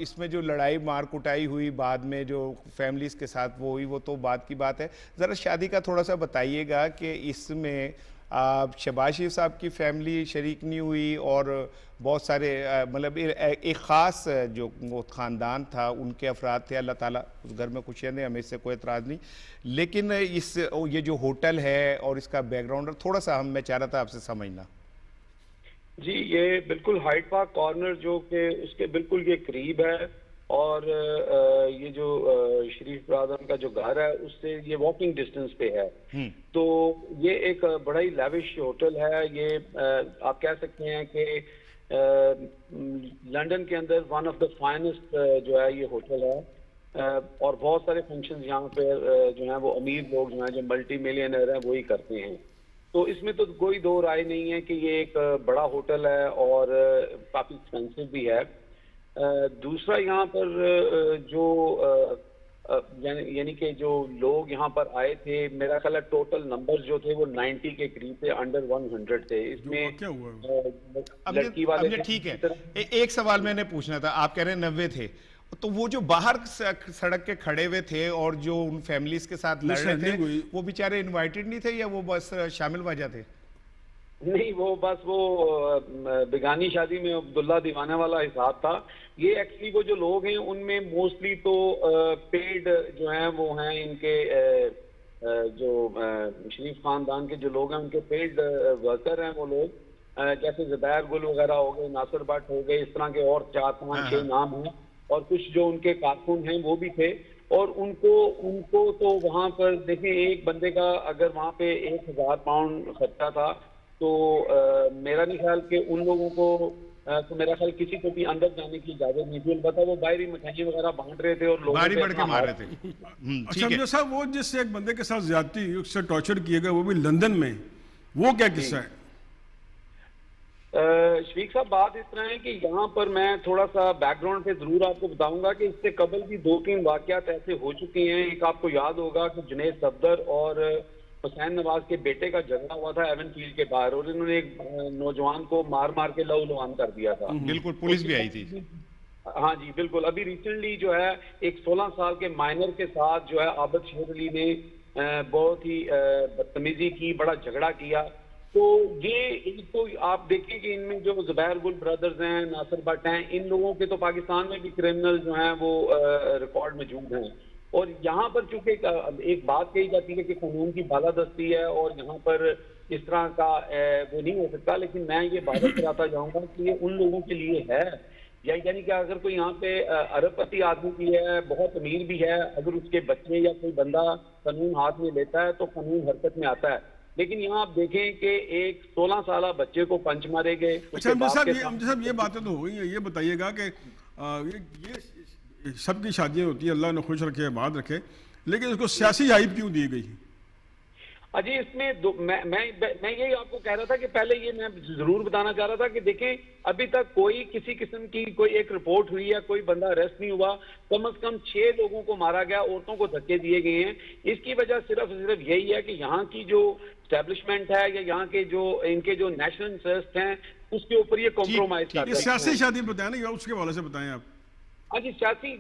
इसमें जो लड़ाई मार कुटाई हुई बाद में जो फैमिलीज़ के साथ वो हुई, वो तो बात की बात है। ज़रा शादी का थोड़ा सा बताइएगा कि इसमें शहबाज शरीफ साहब की फैमिली शरीक नहीं हुई और बहुत सारे मतलब एक ख़ास जो वो ख़ानदान था उनके अफराद थे। अल्लाह ताला उस घर में खुशियाँ दें, हमें इससे कोई एतराज़ नहीं। लेकिन ये जो होटल है और इसका बैकग्राउंड थोड़ा सा मैं चाह रहा था आपसे समझना। जी, ये बिल्कुल हाइड पार्क कॉर्नर जो कि उसके बिल्कुल ये करीब है और ये जो शरीफ ब्रादर का जो घर है उससे ये वॉकिंग डिस्टेंस पे है। तो ये एक बड़ा ही लैविश होटल है। ये आप कह सकते हैं कि लंदन के अंदर वन ऑफ द फाइनेस्ट जो है ये होटल है और बहुत सारे फंक्शंस यहाँ पे जो है वो अमीर लोग जो हैं, जो मल्टी मिलियनर हैं, वही करते हैं। तो इसमें तो कोई दो राय नहीं है कि ये एक बड़ा होटल है और काफ़ी एक्सपेंसिव भी है। दूसरा यहाँ पर जो यानी कि जो लोग यहाँ पर आए थे, मेरा ख्याल है टोटल नंबर जो थे वो 90 के करीब थे, अंडर 100 थे। इसमें क्या हुआ? लड़की वाले ठीक है, एक सवाल मैंने पूछना था। आप कह रहे हैं 90 थे, तो वो जो बाहर सड़क के खड़े हुए थे और जो उन फैमिलीज के साथ लड़ रहे थे वो बेचारे इनवाइटेड नहीं थे या वो बस शामिल वजह थे? नहीं, वो बस वो बेगानी शादी में अब्दुल्ला दीवाना वाला हिसाब था। ये एक्चुअली वो जो लोग हैं उनमें मोस्टली तो पेड जो हैं वो हैं इनके जो शरीफ खानदान के जो लोग हैं उनके पेड वर्कर हैं वो लोग, जैसे ज़ुबैर गुल वगैरह हो गए, नासिर भट्ट हो गए, इस तरह के और 4-5-6 नाम हैं और कुछ जो उनके कारकुन हैं वो भी थे। और उनको तो वहाँ पर देखें, एक बंदे का अगर वहाँ पे 1000 पाउंड खर्चा था तो मेरा नहीं ख्याल कि उन लोगों को तो मेरा ख्याल किसी को भी अंदर जाने की इजाजत नहीं थी। अलबत्ता वो बाहरी मिठाई वगैरह बांट रहे थे और लोग बारी बढ़ के मार रहे थे। अच्छा अमजद साहब, वो जिससे एक बंदे के साथ ज्यादती उससे टॉर्चर किए गए वो भी लंदन में, वो क्या किस्सा है? शफीक साहब, बात इस तरह है कि यहाँ पर मैं थोड़ा सा बैकग्राउंड पे जरूर आपको बताऊंगा कि इससे कबल भी 2-3 वाकयात ऐसे हो चुके हैं। एक आपको याद होगा कि जुनैद सफदर और हुसैन नवाज के बेटे का झगड़ा हुआ था एवन फील्ड के बाहर और इन्होंने एक नौजवान को मार मार के लहू-लुहान कर दिया था। बिल्कुल, पुलिस भी आई थी। हाँ जी बिल्कुल। अभी रिसेंटली जो है एक 16 साल के माइनर के साथ जो है आबद शेर अली ने बहुत ही बदतमीजी की, बड़ा झगड़ा किया। तो ये एक तो आप देखें कि इनमें जो ज़ुबैर गुल ब्रदर्स हैं, नासिर भट्ट हैं, इन लोगों के तो पाकिस्तान में भी क्रिमिनल जो हैं वो रिकॉर्ड मौजूद हैं। और यहाँ पर चूंकि एक बात कही जाती है कि कानून की बालादस्ती है और यहाँ पर इस तरह का वो नहीं हो सकता, लेकिन मैं ये बात कराता जाऊँगा कि ये उन लोगों के लिए है। यानी कि अगर कोई यहाँ पे अरबपति आदमी भी है, बहुत अमीर भी है, अगर उसके बच्चे या कोई बंदा कानून हाथ में लेता है तो कानून हरकत में आता है। लेकिन यहाँ आप देखें कि एक 16 साल बच्चे को पंच मारे गए। अच्छा अमजद साहब, ये बातें तो हो गई हैं, ये बताइएगा कि ये सबकी शादियाँ होती है, अल्लाह ने खुश रखे, आबाद रखे, लेकिन इसको सियासी हाइप क्यों दी गई? अजी इसमें मैं यही आपको कह रहा था कि पहले ये मैं जरूर बताना चाह रहा था कि देखें अभी तक कोई किसी किस्म की कोई एक रिपोर्ट हुई है, कोई बंदा अरेस्ट नहीं हुआ। कम से कम 6 लोगों को मारा गया, औरतों को धक्के दिए गए हैं। इसकी वजह सिर्फ यही है कि यहाँ की जो एस्टेब्लिशमेंट है या यहाँ के जो इनके जो नेशनल इंटरेस्ट हैं उसके ऊपर ये कॉम्प्रोमाइज कर रहे हैं। सियासी शादी बताएं ना, उसके हवाले से बताएं आप। हाँ जी, सियासी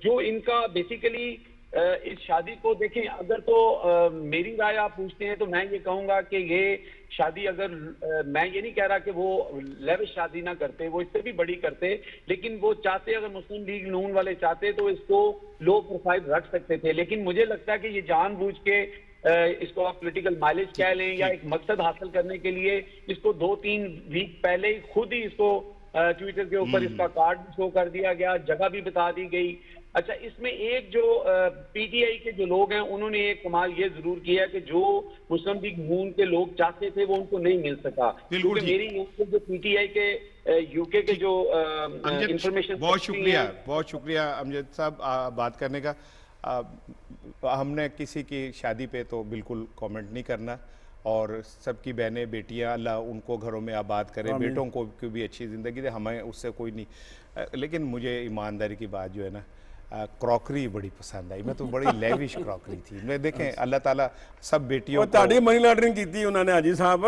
जो इनका बेसिकली इस शादी को देखें, अगर तो मेरी राय आप पूछते हैं तो मैं ये कहूंगा कि ये शादी अगर मैं ये नहीं कह रहा कि वो लेविश शादी ना करते, वो इससे भी बड़ी करते, लेकिन वो चाहते, अगर मुस्लिम लीग नून वाले चाहते तो इसको लो प्रोफाइल रख सकते थे। लेकिन मुझे लगता है कि ये जानबूझ के इसको आप पॉलिटिकल माइलेज कह लें या एक मकसद हासिल करने के लिए इसको 2-3 वीक पहले ही खुद ही इसको ट्विटर के ऊपर इसका कार्ड शो कर दिया गया, जगह भी बता दी गई। अच्छा, इसमें एक जो पीटीआई के जो लोग हैं उन्होंने एक कमाल ये जरूर किया कि जो मुस्लिम लीग नून के लोग चाहते थे वो उनको नहीं मिल सका, क्योंकि मेरी जो पीटीआई के यूके के जो इंफॉर्मेशन। बहुत शुक्रिया अमजद साहब बात करने का। हमने किसी की शादी पे तो बिल्कुल कमेंट नहीं करना, और सबकी बहनें बेटियां अल्लाह उनको घरों में आबाद करे, बेटों को भी अच्छी ज़िंदगी दे, हमें उससे कोई नहीं। लेकिन मुझे ईमानदारी की बात जो है ना, क्रॉकरी बड़ी पसंद आई। मैं तो बड़ी लेविश क्रॉकरी थी। मैं देखें अल्लाह ताला सब बेटियों को मनी लॉन्ड्रिंग की थी उन्होंने हाजी साहब,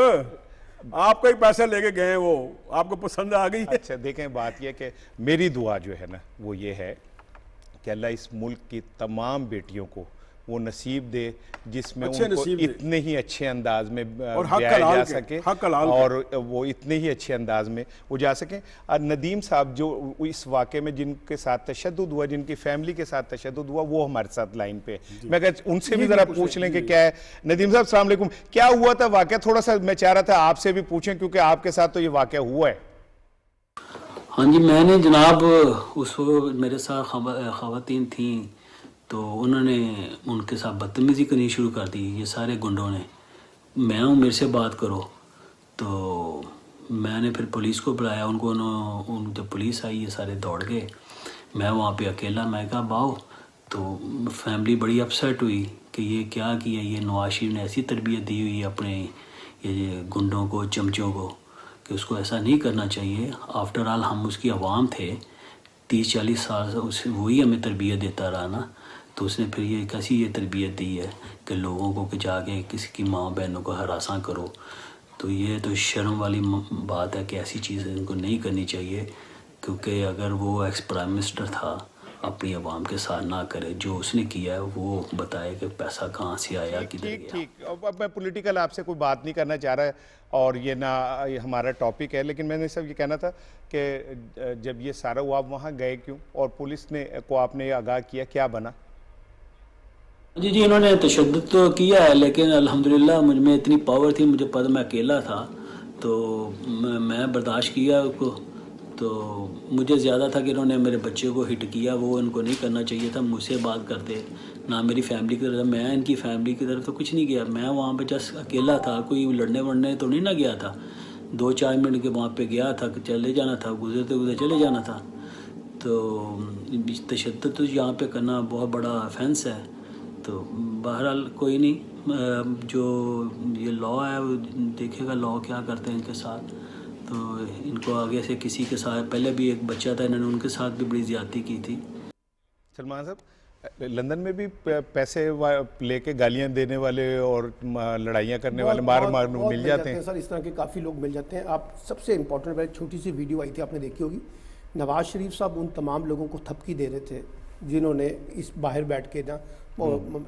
आपको ही पैसे लेके गए, वो आपको पसंद आ गई। अच्छा देखें, बात यह कि मेरी दुआ जो है ना वो ये है कि अल्लाह इस मुल्क की तमाम बेटियों को वो नसीब दे जिसमें उनको इतने ही अच्छे अंदाज में ब्याया जा सके और वो इतने ही अच्छे अंदाज में वो जा सके। नदीम साहब जो इस वाक़े में जिनके साथ तशद्दुद हुआ, जिनकी फैमिली के साथ तशद्दुद हुआ, वो हमारे साथ लाइन पे। मैं कहता उनसे भी ज़रा पूछ लें कि क्या है। नदीम साहब अस्सलाम वालेकुम, क्या हुआ था वाक़या? थोड़ा सा मैं चाह रहा था आपसे भी पूछें क्योंकि आपके साथ तो ये वाक़या हुआ है। हाँ जी, मैंने जनाब उस मेरे साथ ख़वातीन थी तो उन्होंने उनके साथ बदतमीज़ी करनी शुरू कर दी, ये सारे गुंडों ने। मैं हूँ, मेरे से बात करो। तो मैंने फिर पुलिस को बुलाया, जब पुलिस आई ये सारे दौड़ गए। मैं वहाँ पे अकेला, मैं कहा बाओ। तो फैमिली बड़ी अपसेट हुई कि ये क्या किया, ये नवाज शरीफ ने ऐसी तरबियत दी हुई है अपने ये गुंडों को, चमचों को, कि उसको ऐसा नहीं करना चाहिए। आफ्टर ऑल हम उसकी आवाम थे, 30-40 साल से वही हमें तरबियत देता रहा ना। तो उसने फिर ये कैसी ये तरबियत दी है कि लोगों को कि जाके किसी की माँ बहनों को हरासा करो। तो ये तो शर्म वाली बात है कि ऐसी चीज़ें इनको नहीं करनी चाहिए, क्योंकि अगर वो एक्स प्राइम मिनिस्टर था अपनी आवाम के साथ ना करे, जो उसने किया है वो बताए कि पैसा कहाँ से आया, किधर गया। ठीक, अब मैं पॉलिटिकल आपसे कोई बात नहीं करना चाह रहा है और ये ना ये हमारा टॉपिक है, लेकिन मैंने सब ये कहना था कि जब ये सारा हुआ आप वहाँ गए क्यों और पुलिस ने को आपने आगाह किया, क्या बना? जी इन्होंने तशद्दुद तो किया है, लेकिन अल्हम्दुलिल्लाह मुझ में इतनी पावर थी, मुझे पता मैं अकेला था तो मैं बर्दाश्त किया उसको। तो मुझे ज़्यादा था कि इन्होंने मेरे बच्चे को हिट किया, वो इनको नहीं करना चाहिए था। मुझसे बात करते ना मेरी फैमिली की तरफ, मैं इनकी फैमिली की तरफ तो कुछ नहीं किया। मैं वहाँ पे जस्ट अकेला था, कोई लड़ने वड़ने तो नहीं ना गया था। 2-4 मिनट के वहाँ पे गया था, चले जाना था, गुजरते गुजरे चले जाना था। तो तशद्दुद तो यहाँ पे करना बहुत बड़ा ऑफेंस है। तो बहरहाल कोई नहीं, जो ये लॉ है वो देखेगा लॉ क्या करते हैं इनके साथ। तो इनको आगे से किसी के साथ, पहले भी एक बच्चा था, इन्होंने उनके साथ भी बड़ी ज़्यादती की थी। सलमान साहब, लंदन में भी पैसे लेके गालियां देने वाले और लड़ाइयाँ करने वाले मार मिल जाते हैं सर। इस तरह के काफ़ी लोग मिल जाते हैं। आप सबसे इम्पोर्टेंट छोटी सी वीडियो आई थी, आपने देखी होगी। नवाज शरीफ साहब उन तमाम लोगों को थपकी दे रहे थे जिन्होंने इस बाहर बैठ के ना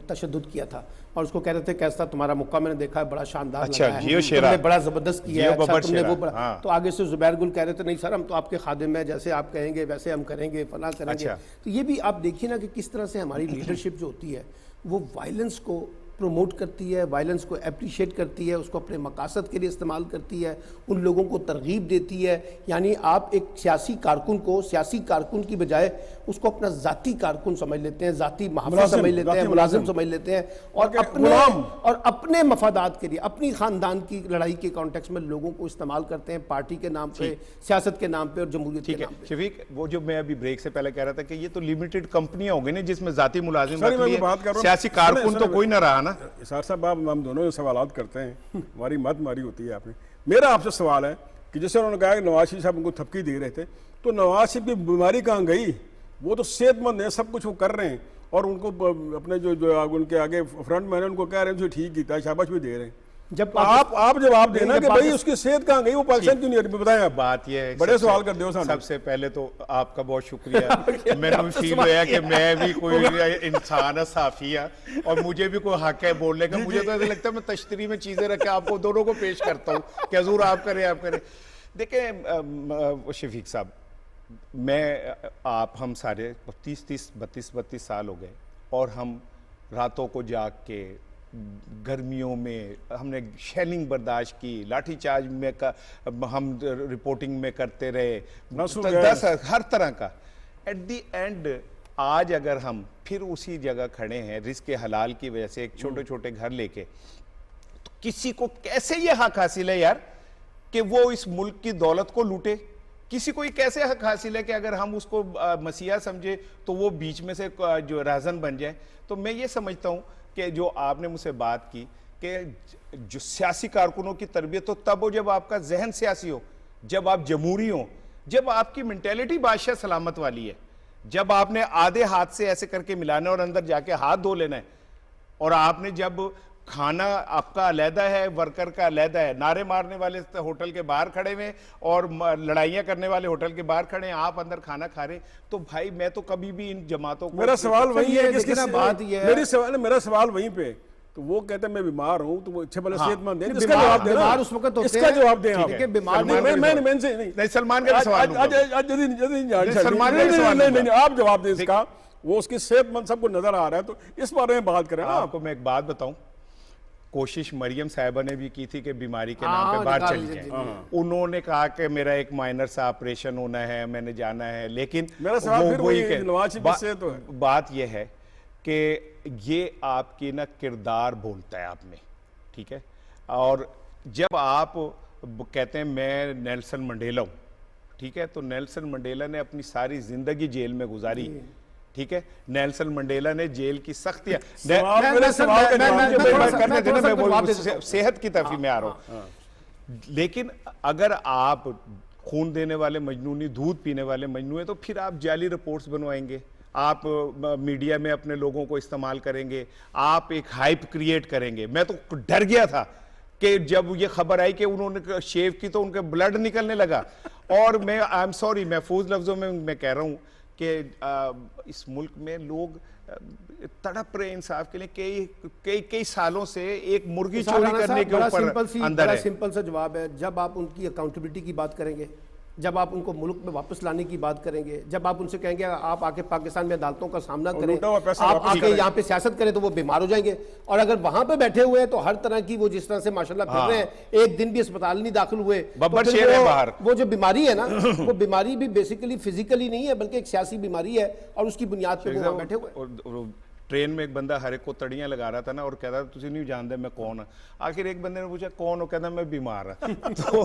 तशद्दुद किया था और उसको कह रहे थे कैसा तुम्हारा मौका मैंने देखा है, बड़ा शानदार अच्छा, लगा है, तुमने बड़ा ज़बरदस्त किया है, अच्छा, तुमने वो बड़ा। तो आगे से जुबैर गुल कह रहे थे नहीं सर हम तो आपके खादिम हैं, जैसे आप कहेंगे वैसे हम करेंगे, फला करेंगे। तो ये भी आप देखिए ना कि किस तरह से हमारी लीडरशिप जो होती है वो वायलेंस को प्रमोट करती है, वायलेंस को अप्रिशिएट करती है, उसको अपने मकासद के लिए इस्तेमाल करती है, उन लोगों को तरगीब देती है। यानी आप एक सियासी कारकुन की बजाय उसको अपना ज़ाती कारकुन समझ लेते हैं, ज़ाती महफूज समझ लेते हैं, मुलाजिम समझ लेते हैं और अपने मफादात के लिए, अपनी ख़ानदान की लड़ाई के कॉन्टेक्स्ट में लोगों को इस्तेमाल करते हैं पार्टी के नाम पे, सियासत के नाम पे और जमहूरियत के नाम पे। शफीक, वो जो मैं अभी ब्रेक से पहले कह रहा था कि ये तो लिमिटेड कंपनियां हो गई ना जिसमें ज़ाती मुलाजिम, सियासी कारकुन तो कोई ना रहा ना। ना। सर साहब आप हम दोनों सवालात करते हैं, हमारी मत मारी होती है आपने। मेरा आपसे सवाल है कि जैसे उन्होंने कहा कि नवाज शरीफ साहब उनको थपकी दे रहे थे, तो नवाज शरीफ की बीमारी कहाँ गई? वो तो सेहतमंद है, सब कुछ वो कर रहे हैं, और उनको अपने जो उनके आगे फ्रंट मैन उनको कह रहे हैं ठीक किया, शाबाश भी दे रहे हैं। जब आप जवाब देना कि भाई उसकी सेहत कहाँ गई, वो पाकिस्तान क्यों नहीं बताएं आप। बात ये है, बड़े सवाल कर दो। सबसे पहले तो आपका बहुत शुक्रिया। मैंने भी फील हुआ कि मैं भी कोई इंसान साफिया और मुझे भी कोई हक है बोलने का। मुझे तो ऐसा लगता है मैं तश्तरी में चीजें रख के आपको दोनों को पेश करता हूँ कि हजूर आप करें। देखिए शफीक साहब, मैं आप हम सारे 32 साल हो गए, और हम रातों को जाग के गर्मियों में हमने शेलिंग बर्दाश्त की, लाठीचार्ज में हम रिपोर्टिंग में करते रहे, 10 हर तरह का। एट दी एंड आज अगर हम फिर उसी जगह खड़े हैं रिस्क हलाल की वजह से, एक छोटे छोटे घर लेके, तो किसी को कैसे ये हक हासिल है यार कि वो इस मुल्क की दौलत को लूटे? किसी को ये कैसे हक हासिल है कि अगर हम उसको मसीहा समझे तो वो बीच में से जो राजन बन जाए? तो मैं ये समझता हूँ कि जो आपने मुझसे बात की कि जो सियासी कारकुनों की तरबियत हो तब हो जब आपका जहन सियासी हो, जब आप जमहूरी हो, जब आपकी मेंटेलिटी बादशाह सलामत वाली है, जब आपने आधे हाथ से ऐसे करके मिलाना और अंदर जाके हाथ धो लेना है, और आपने जब खाना आपका अलहदा है, वर्कर का अलहदा है, नारे मारने वाले होटल के बाहर खड़े हुए और लड़ाइयाँ करने वाले होटल के बाहर खड़े हैं, आप अंदर खाना खा रहे, तो भाई मैं तो कभी भी इन जमातों को, मेरा सवाल वही है, बात ये है, मेरा सवाल वहीं पे, तो वो कहते हैं मैं बीमार हूं, तो वो अच्छे भले सेहतमंद है, इसका जवाब दें। बीमार उस वक्त होते हैं, इसका जवाब दें आप। बीमार नहीं, सलमान का सवाल, आप जवाब दें इसका। वो उसकी सेहतमंद सबको नजर आ रहा है, तो इस बारे में बात करें। आपको मैं एक बात बताऊं, कोशिश मरियम साहिबा ने भी की थी कि बीमारी के नाम पे बाहर चली जाए। उन्होंने कहा कि मेरा एक माइनर सा ऑपरेशन होना है, मैंने जाना है, लेकिन बात यह है कि ये आपकी ना किरदार बोलता है आप में, ठीक है। और जब आप कहते हैं मैं नेल्सन मंडेला हूँ, ठीक है, तो नेल्सन मंडेला ने अपनी सारी जिंदगी जेल में गुजारी, ठीक है। नेल्सन मंडेला ने जेल की सख्तियां, सेहत की तरफ मैं आ रहा हूं, लेकिन अगर आप खून देने वाले मजनूनी, दूध पीने वाले मजनू हैं, तो फिर आप जाली रिपोर्ट्स बनवाएंगे, आप मीडिया में अपने लोगों को इस्तेमाल करेंगे, आप एक हाइप क्रिएट करेंगे। मैं तो डर गया था कि जब ये खबर आई कि उन्होंने शेव की तो उनके ब्लड निकलने लगा। और मैं आई एम सॉरी, महफूज लफ्जों में मैं कह रहा हूं कि इस मुल्क में लोग तड़प रहे इंसाफ के लिए, कई सालों से एक मुर्गी चोरी करने के ऊपर अंदर है। सिंपल सा जवाब है, जब आप उनकी अकाउंटेबिलिटी की बात करेंगे, जब आप उनको मुल्क में वापस लाने की बात करेंगे, जब आप उनसे कहेंगे आप आके पाकिस्तान में अदालतों का सामना करें, आप आके यहाँ पे सियासत करें, तो वो बीमार हो जाएंगे। और अगर वहां पे बैठे हुए हैं तो हर तरह की वो जिस तरह से माशाल्लाह फिर रहे हैं, एक दिन भी अस्पताल नहीं दाखिल हुए, तो वो जो बीमारी है ना, वो बीमारी भी बेसिकली फिजिकली नहीं है बल्कि एक सियासी बीमारी है, और उसकी बुनियाद पे वो बैठे हुए। ट्रेन में एक बंदा हर एक को तड़ियां लगा रहा था ना, और कहता तुझे नहीं जानते मैं कौन है। आखिर एक बंदे ने पूछा कौन हो, कहता मैं बीमार है। तो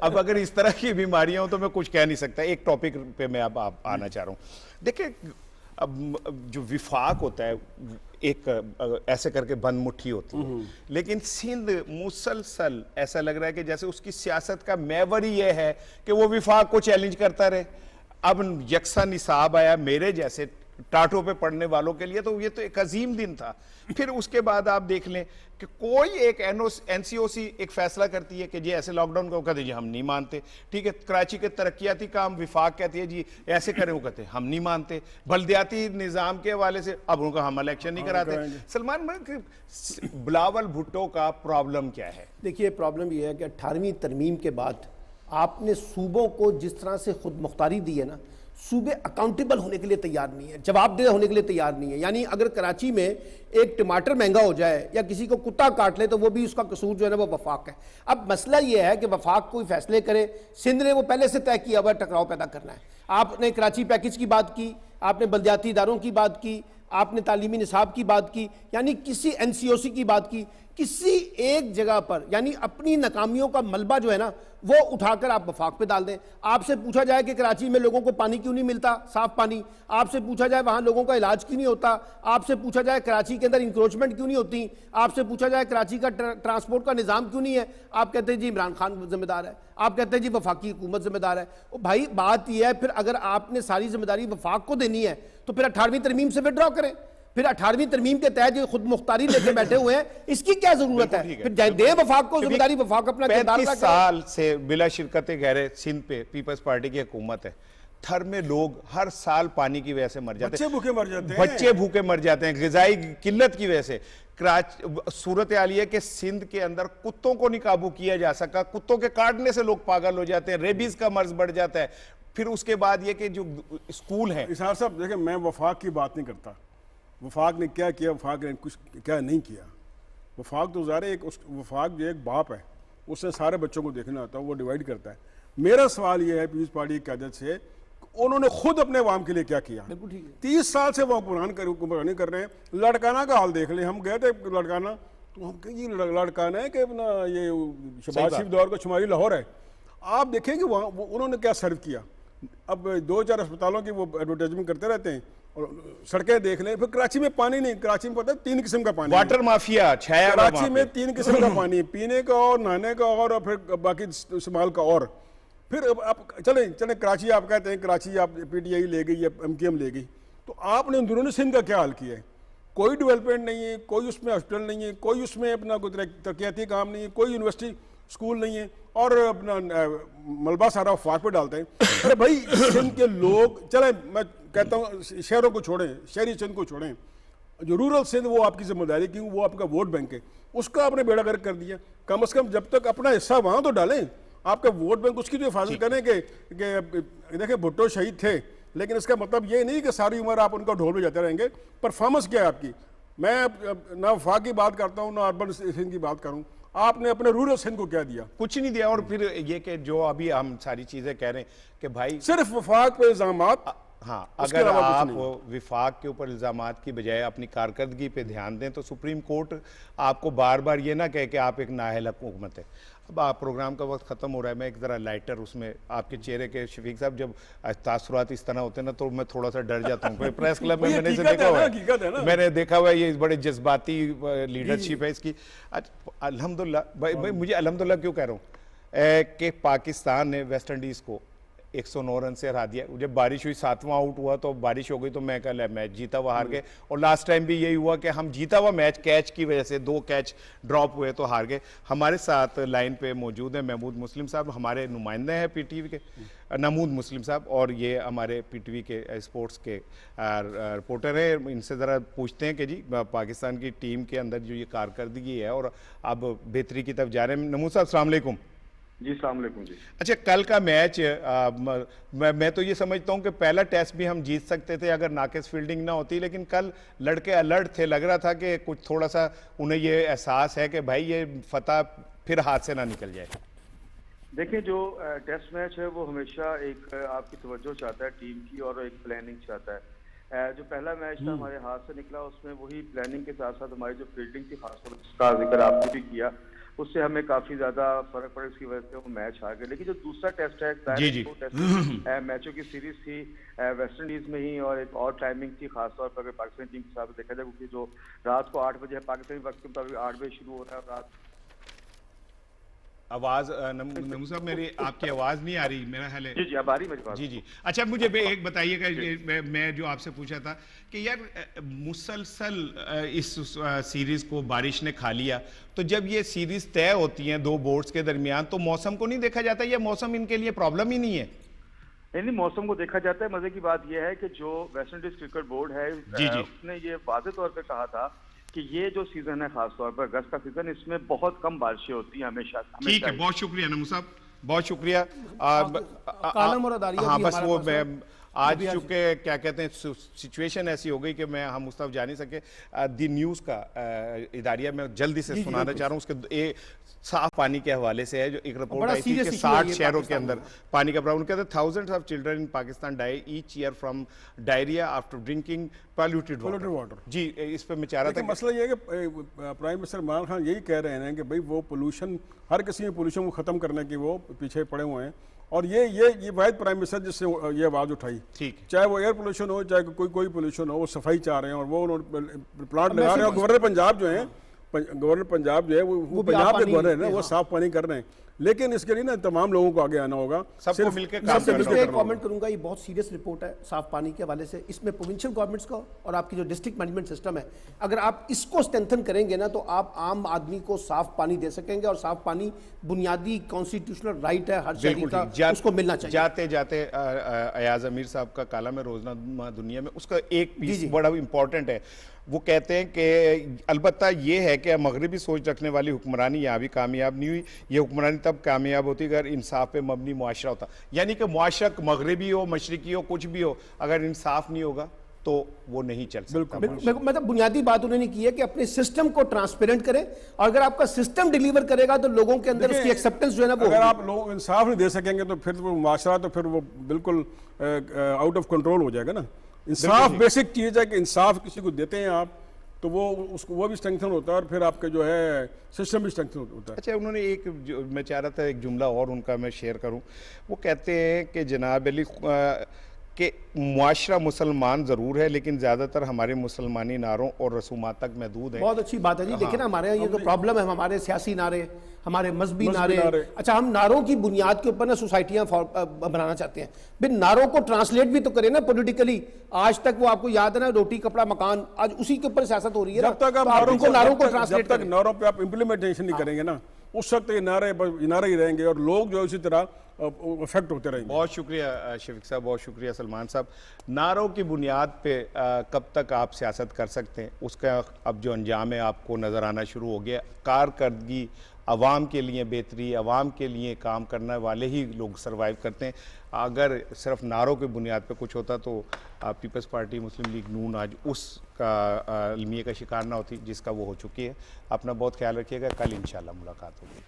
अब अगर इस तरह की बीमारियां हो तो मैं कुछ कह नहीं सकता। एक टॉपिक पे मैं अब आना चाह रहा हूँ। देखिए, अब जो विफाक होता है एक ऐसे करके बंद मुट्ठी होती है, लेकिन सिंध मुसलसल ऐसा लग रहा है कि जैसे उसकी सियासत का महवर ही यह है कि वो विफाक को चैलेंज करता रहे। अब यकसा निसाब आया मेरे जैसे टाटो पे पढ़ने वालों के लिए, तो ये तो एक अजीम दिन था। फिर उसके बाद आप देख लें कि कोई एक एनसीओसी एक फैसला करती है कि जी ऐसे लॉकडाउन को कहते जी हम नहीं मानते, ठीक है। कराची के तरक्याती काम विफाक कहती है जी ऐसे करें, वो कहते हम नहीं मानते। बल्दियाती निज़ाम के हवाले से अब उनको हम इलेक्शन नहीं कराते। सलमान, बिलावल भुट्टो का प्रॉब्लम क्या है? देखिए, प्रॉब्लम यह है कि 18वीं तरमीम के बाद आपने सूबों को जिस तरह से खुद मुख्तारी दी है ना, सूबे अकाउंटेबल होने के लिए तैयार नहीं है, जवाबदेह होने के लिए तैयार नहीं है। यानी अगर कराची में एक टमाटर महंगा हो जाए या किसी को कुत्ता काट ले तो वो भी उसका कसूर जो है ना वो वफाक है। अब मसला ये है कि वफाक कोई फैसले करे, सिंध ने वो पहले से तय किया हुआ टकराव पैदा करना है। आपने कराची पैकेज की बात की, आपने बल्दियाती इदारों की बात की, आपने तालीमी निसाब की बात की, यानी किसी एनसीओसी की बात की, किसी एक जगह पर, यानी अपनी नाकामियों का मलबा जो है ना वो उठाकर आप वफाक पे डाल दें। आपसे पूछा जाए कि कराची में लोगों को पानी क्यों नहीं मिलता, साफ पानी, आपसे पूछा जाए वहां लोगों का इलाज क्यों नहीं होता, आपसे पूछा जाए कराची के अंदर इंक्रोचमेंट क्यों नहीं होती, आपसे पूछा जाए कराची का ट्रांसपोर्ट का निजाम क्यों नहीं है, आप कहते हैं जी इमरान खान जिम्मेदार है, आप कहते हैं जी वफाकी हुकूमत जिम्मेदार है। भाई बात यह है, फिर अगर आपने सारी जिम्मेदारी वफाक को देनी है तो फिर 18वीं तरमीम से विड्रॉ करें। फिर 18वीं तरमीम के तहत जो खुद मुख्तारी लेके बैठे हुए हैं, इसकी क्या जरूरत है? फिर दे वफाक को जिम्मेदारी, वफाक अपना 35 साल से बिला शिरकत गैर सिंध पे पीपल्स पार्टी की हुकूमत है। थर में लोग हर साल पानी की वजह से मर जाते हैं, बच्चे भूखे मर जाते हैं, बच्चे भूखे मर जाते हैं ग़िज़ाई किल्लत की वजह से। सूरत हाल है कि सिंध के अंदर कुत्तों को नहीं काबू किया जा सका, कुत्तों के काटने से लोग पागल हो जाते हैं, रेबीज का मर्ज बढ़ जाता है। फिर उसके बाद ये कि जो स्कूल है, इसार साहब देखिए, मैं वफाक की बात नहीं करता, वफाक ने क्या किया, वफाक ने कुछ क्या नहीं किया। वफाक तो ज़ाहिर है, वफाक जो एक बाप है, उसने सारे बच्चों को देखना होता है, वो डिवाइड करता है। मेरा सवाल ये है पीपल्स पार्टी की क़यादत से, उन्होंने खुद अपने अवाम के लिए क्या किया? 30 साल से वो हुक्मरानी कर रहे हैं। लड़काना का हाल देख लें, हम गए थे लड़काना, तो हम कहें ये लड़काना है कि अपना ये शहबाज शरीफ दौर का शुमारी लाहौर है। आप देखें कि वहाँ उन्होंने क्या सर्व किया। अब 2-4 अस्पतालों की वो एडवर्टाइजमेंट करते रहते हैं और सड़कें देख लें। फिर कराची में पानी नहीं, कराची में पता है 3 किस्म का पानी, वाटर माफिया छाया कराची में 3 किस्म का पानी, पीने का और नहाने का और फिर बाकी इस्तेमाल का। और फिर आप चले कराची, आप कहते हैं कराची आप PTI ले गई या MKM ले गई, तो आपने अंदरूनी सिंध का क्या हाल किया है? कोई डेवलपमेंट नहीं है, कोई उसमें हॉस्पिटल नहीं है, कोई उसमें अपना कोई तरक्याती काम नहीं है, कोई यूनिवर्सिटी स्कूल नहीं है, और अपना मलबा सारा वफाक पे डालते हैं। अरे भाई सिंध के लोग, चले मैं कहता हूँ शहरों को छोड़ें, शहरी सिंध को छोड़ें, जो रूरल सिंध वो आपकी जिम्मेदारी, क्यों वो आपका वोट बैंक है, उसका आपने बेड़ा गर्क कर दिया। कम से कम जब तक अपना हिस्सा वहाँ तो डालें, आपका वोट बैंक उसकी तो हिफाजत करें कि देखिए भुट्टो शहीद थे, लेकिन इसका मतलब ये नहीं कि सारी उम्र आप उनका ढोल बजाते रहेंगे। परफॉर्मेंस क्या है आपकी? मैं ना वफाक की बात करता हूँ ना अर्बन सिंध की बात करूँ, आपने अपने रूरल सिंध को क्या दिया? कुछ नहीं दिया। और फिर ये कि जो अभी हम सारी चीजें कह रहे हैं कि भाई सिर्फ वफाक पे इल्जामात, हाँ, अगर आप विफाक के ऊपर इल्जामात की बजाय अपनी कारकर्दगी पे ध्यान दें तो सुप्रीम कोर्ट आपको बार बार ये ना कहे कि आप एक नाअहल हुकूमत है। अब आप प्रोग्राम का वक्त ख़त्म हो रहा है, मैं एक ज़रा लाइटर उसमें आपके चेहरे के शफीक साहब जब तासुरात इस तरह होते हैं ना तो मैं थोड़ा सा डर जाता हूँ। प्रेस क्लब में मैंने इसे देखा हुआ है, मैंने देखा हुआ है, ये बड़े जज्बाती लीडरशिप है इसकी। अल्हम्दुलिल्लाह भाई मुझे अल्हम्दुलिल्लाह क्यों कह रहा हूँ कि पाकिस्तान ने वेस्ट इंडीज़ को 109 रन से हरा दिया। जब बारिश हुई 7वां आउट हुआ तो बारिश हो गई तो मैं कल मैच जीता हुआ हार गए। और लास्ट टाइम भी यही हुआ कि हम जीता हुआ मैच कैच की वजह से 2 कैच ड्रॉप हुए तो हार गए। हमारे साथ लाइन पे मौजूद है महमूद मुस्लिम साहब, हमारे नुमाइंदे हैं PTV के, नमूद मुस्लिम साहब, और ये हमारे PTV के स्पोर्ट्स के रिपोर्टर हैं। इनसे ज़रा पूछते हैं कि जी पाकिस्तान की टीम के अंदर जो ये कारकर्दगी है और अब बेहतरी की तरफ जा रहे हैं। नमूद साहब अस्सलाम वालेकुम। जी अस्सलाम वालेकुम जी। अच्छा, कल का मैच मैं तो ये समझता हूँ कि पहला टेस्ट भी हम जीत सकते थे अगर नाकिस फील्डिंग ना होती, लेकिन कल लड़के अलर्ट थे, लग रहा था कि कुछ थोड़ा सा उन्हें ये एहसास है कि भाई ये फतह फिर हाथ से ना निकल जाए। देखिए, जो टेस्ट मैच है वो हमेशा एक आपकी तवज्जो चाहता है टीम की और एक प्लानिंग चाहता है। जो पहला मैच था हमारे हाथ से निकला, उसमें वही प्लानिंग के साथ साथ हमारी जो फील्डिंग थी, खासतौर पर उसका जिक्र आपने भी किया, उससे हमें काफी ज्यादा फर्क पड़ा, इसकी वजह से वो मैच हार गए। लेकिन जो दूसरा टेस्ट है, वो टेस्ट मैचों की सीरीज थी वेस्ट इंडीज में ही, और एक और टाइमिंग थी खासतौर पर अगर पाकिस्तानी टीम के हिसाब से देखा जाए, क्योंकि जो रात को 8 बजे है पाकिस्तानी वक्त के मुताबिक 8 बजे शुरू हो रहा है रात। आवाज नमू साहब मेरी आपकी आवाज नहीं आ रही, मेरा ख्याल है। जी अब आ रही मेरी बात। जी। अच्छा, मुझे एक बताइएगा, मैं जो आपसे पूछा था कि यार मुसलसल इस सीरीज को बारिश ने खा लिया, तो जब ये सीरीज तय होती हैं 2 बोर्ड्स के दरमियान तो मौसम को नहीं देखा जाता? या मौसम इनके लिए प्रॉब्लम ही नहीं है? नहीं, मौसम को देखा जाता है। मजे की बात यह है कि जो वेस्ट इंडीज क्रिकेट बोर्ड है उसने ये वाज़ेह तौर पर कहा था कि ये जो सीजन है, खासतौर पर अगस्त का सीजन, इसमें बहुत कम बारिशें होती हैं हमेशा। ठीक है, बहुत शुक्रिया नमू साहब, बहुत शुक्रिया। कालम और अदारिया हाँ, बस वो आज चूंकि क्या कहते हैं सिचुएशन ऐसी हो गई कि हम उस तरफ जा नहीं सके। दी न्यूज़ का इदारिया में जल्दी से सुनाना चाह रहा हूँ, उसके साफ पानी के हवाले से है। जो एक रिपोर्ट आई थी कि 60 शहरों के अंदर पानी का प्रॉब्लम, कहते हैं thousands of children in Pakistan die each year from diarrhoea after drinking polluted water. जी, इस पे मैं चाह रहा था। मसला ये है कि प्राइम मिनिस्टर इमरान खान यही कह रहे हैं कि भाई वो पोल्यूशन, हर किसी में पोल्यूशन को ख़त्म करने की वो पीछे पड़े हुए हैं, और ये वाहिद प्राइम मिनिस्टर जिससे ये आवाज़ उठाई, ठीक, चाहे वो एयर पोल्यूशन हो चाहे कोई पोल्यूशन हो, वो सफाई चाह रहे हैं और वो प्लांट लगा रहे हैं। गवर्नर पंजाब जो है, वो पंजाब के गवर्नर है ना, वो साफ पानी कर रहे हैं। लेकिन इसके लिए ना तमाम लोगों को आगे आना होगा, सबको मिलकर कमेंट करूंगा। ये बहुत सीरियस रिपोर्ट है साफ पानी के हवाले से। इसमें प्रोविंशियल गवर्नमेंट्स का और आपकी जो डिस्ट्रिक्ट मैनेजमेंट सिस्टम है, अगर आप इसको स्ट्रेंथन करेंगे ना, तो आप आम आदमी को साफ पानी दे सकेंगे। और साफ पानी बुनियादी कॉन्स्टिट्यूशनल राइट है हर शहरी का, उसको मिलना चाहिए। जाते जाते अयाज अमीर साहब का कालम है रोज़नामा दुनिया में, उसका एक पीस बड़ा इंपॉर्टेंट है। वो कहते हैं कि अलबत्ता ये है कि मगरबी सोच रखने वाली हुक्मरानी यहाँ भी कामयाब नहीं हुई। ये हुक्मरानी तब कामयाब होती अगर इंसाफ पे मबनी मुआशरा होता। यानी कि मुआशरा मगरबी हो, मशरकी हो, कुछ भी हो, अगर इंसाफ नहीं होगा तो वो नहीं चल सकता। मतलब बुनियादी बात उन्होंने की है कि अपने सिस्टम को ट्रांसपेरेंट करें, और अगर आपका सिस्टम डिलीवर करेगा तो लोगों के अंदर उसकी एक्सेप्टेंस जो है ना, वो अगर आप लोग इंसाफ नहीं दे सकेंगे तो फिर वो मुआशरा तो फिर वो बिल्कुल आउट ऑफ कंट्रोल हो जाएगा ना। इंसाफ बेसिक चीज़ है कि इंसाफ किसी को देते हैं आप तो वो भी स्ट्रेंथन होता है, और फिर आपके जो है सिस्टम भी स्ट्रेंथन होता है। अच्छा, उन्होंने मैं चाह रहा था एक जुमला और उनका मैं शेयर करूं। वो कहते हैं कि जनाब अली कि मुआशरा मुसलमान ज़रूर है, लेकिन ज़्यादातर हमारे मुसलमानी नारों और रसूमात तक महदूद है। बहुत अच्छी बात है जी। देखिए ना, हमारे यहाँ ये जो प्रॉब्लम है, हमारे सियासी नारे, हमारे मजहबी नारे। अच्छा, हम नारों की बुनियाद के ऊपर ना सोसाइटियाँ बनाना चाहते हैं, फिर नारों को ट्रांसलेट भी तो करें ना पॉलिटिकली। आज तक वो आपको याद है ना, रोटी कपड़ा मकान, आज उसी के ऊपर सियासत हो रही है। जब तक आप नारों को ट्रांसलेट, जब तक नारों पे आप इम्प्लीमेंटेशन नहीं करेंगे ना, उस वक्त ये नारे ही रहेंगे और लोग जो इसी तरह इफेक्ट होते रहेंगे। बहुत शुक्रिया शफीक साहब, बहुत शुक्रिया सलमान साहब। नारों की बुनियाद पे कब तक आप सियासत कर सकते हैं, उसका अब जो अंजाम है आपको नज़र आना शुरू हो गया। कारकर्दगी, आवाम के लिए बेहतरी, आवाम के लिए काम करने वाले ही लोग सर्वाइव करते हैं। अगर सिर्फ नारों की बुनियाद पे कुछ होता तो पीपल्स पार्टी मुस्लिम लीग नून आज उस अलमिया का शिकार ना होती जिसका वो हो चुकी है। अपना बहुत ख्याल रखिएगा, कल इंशाल्लाह मुलाकात होगी।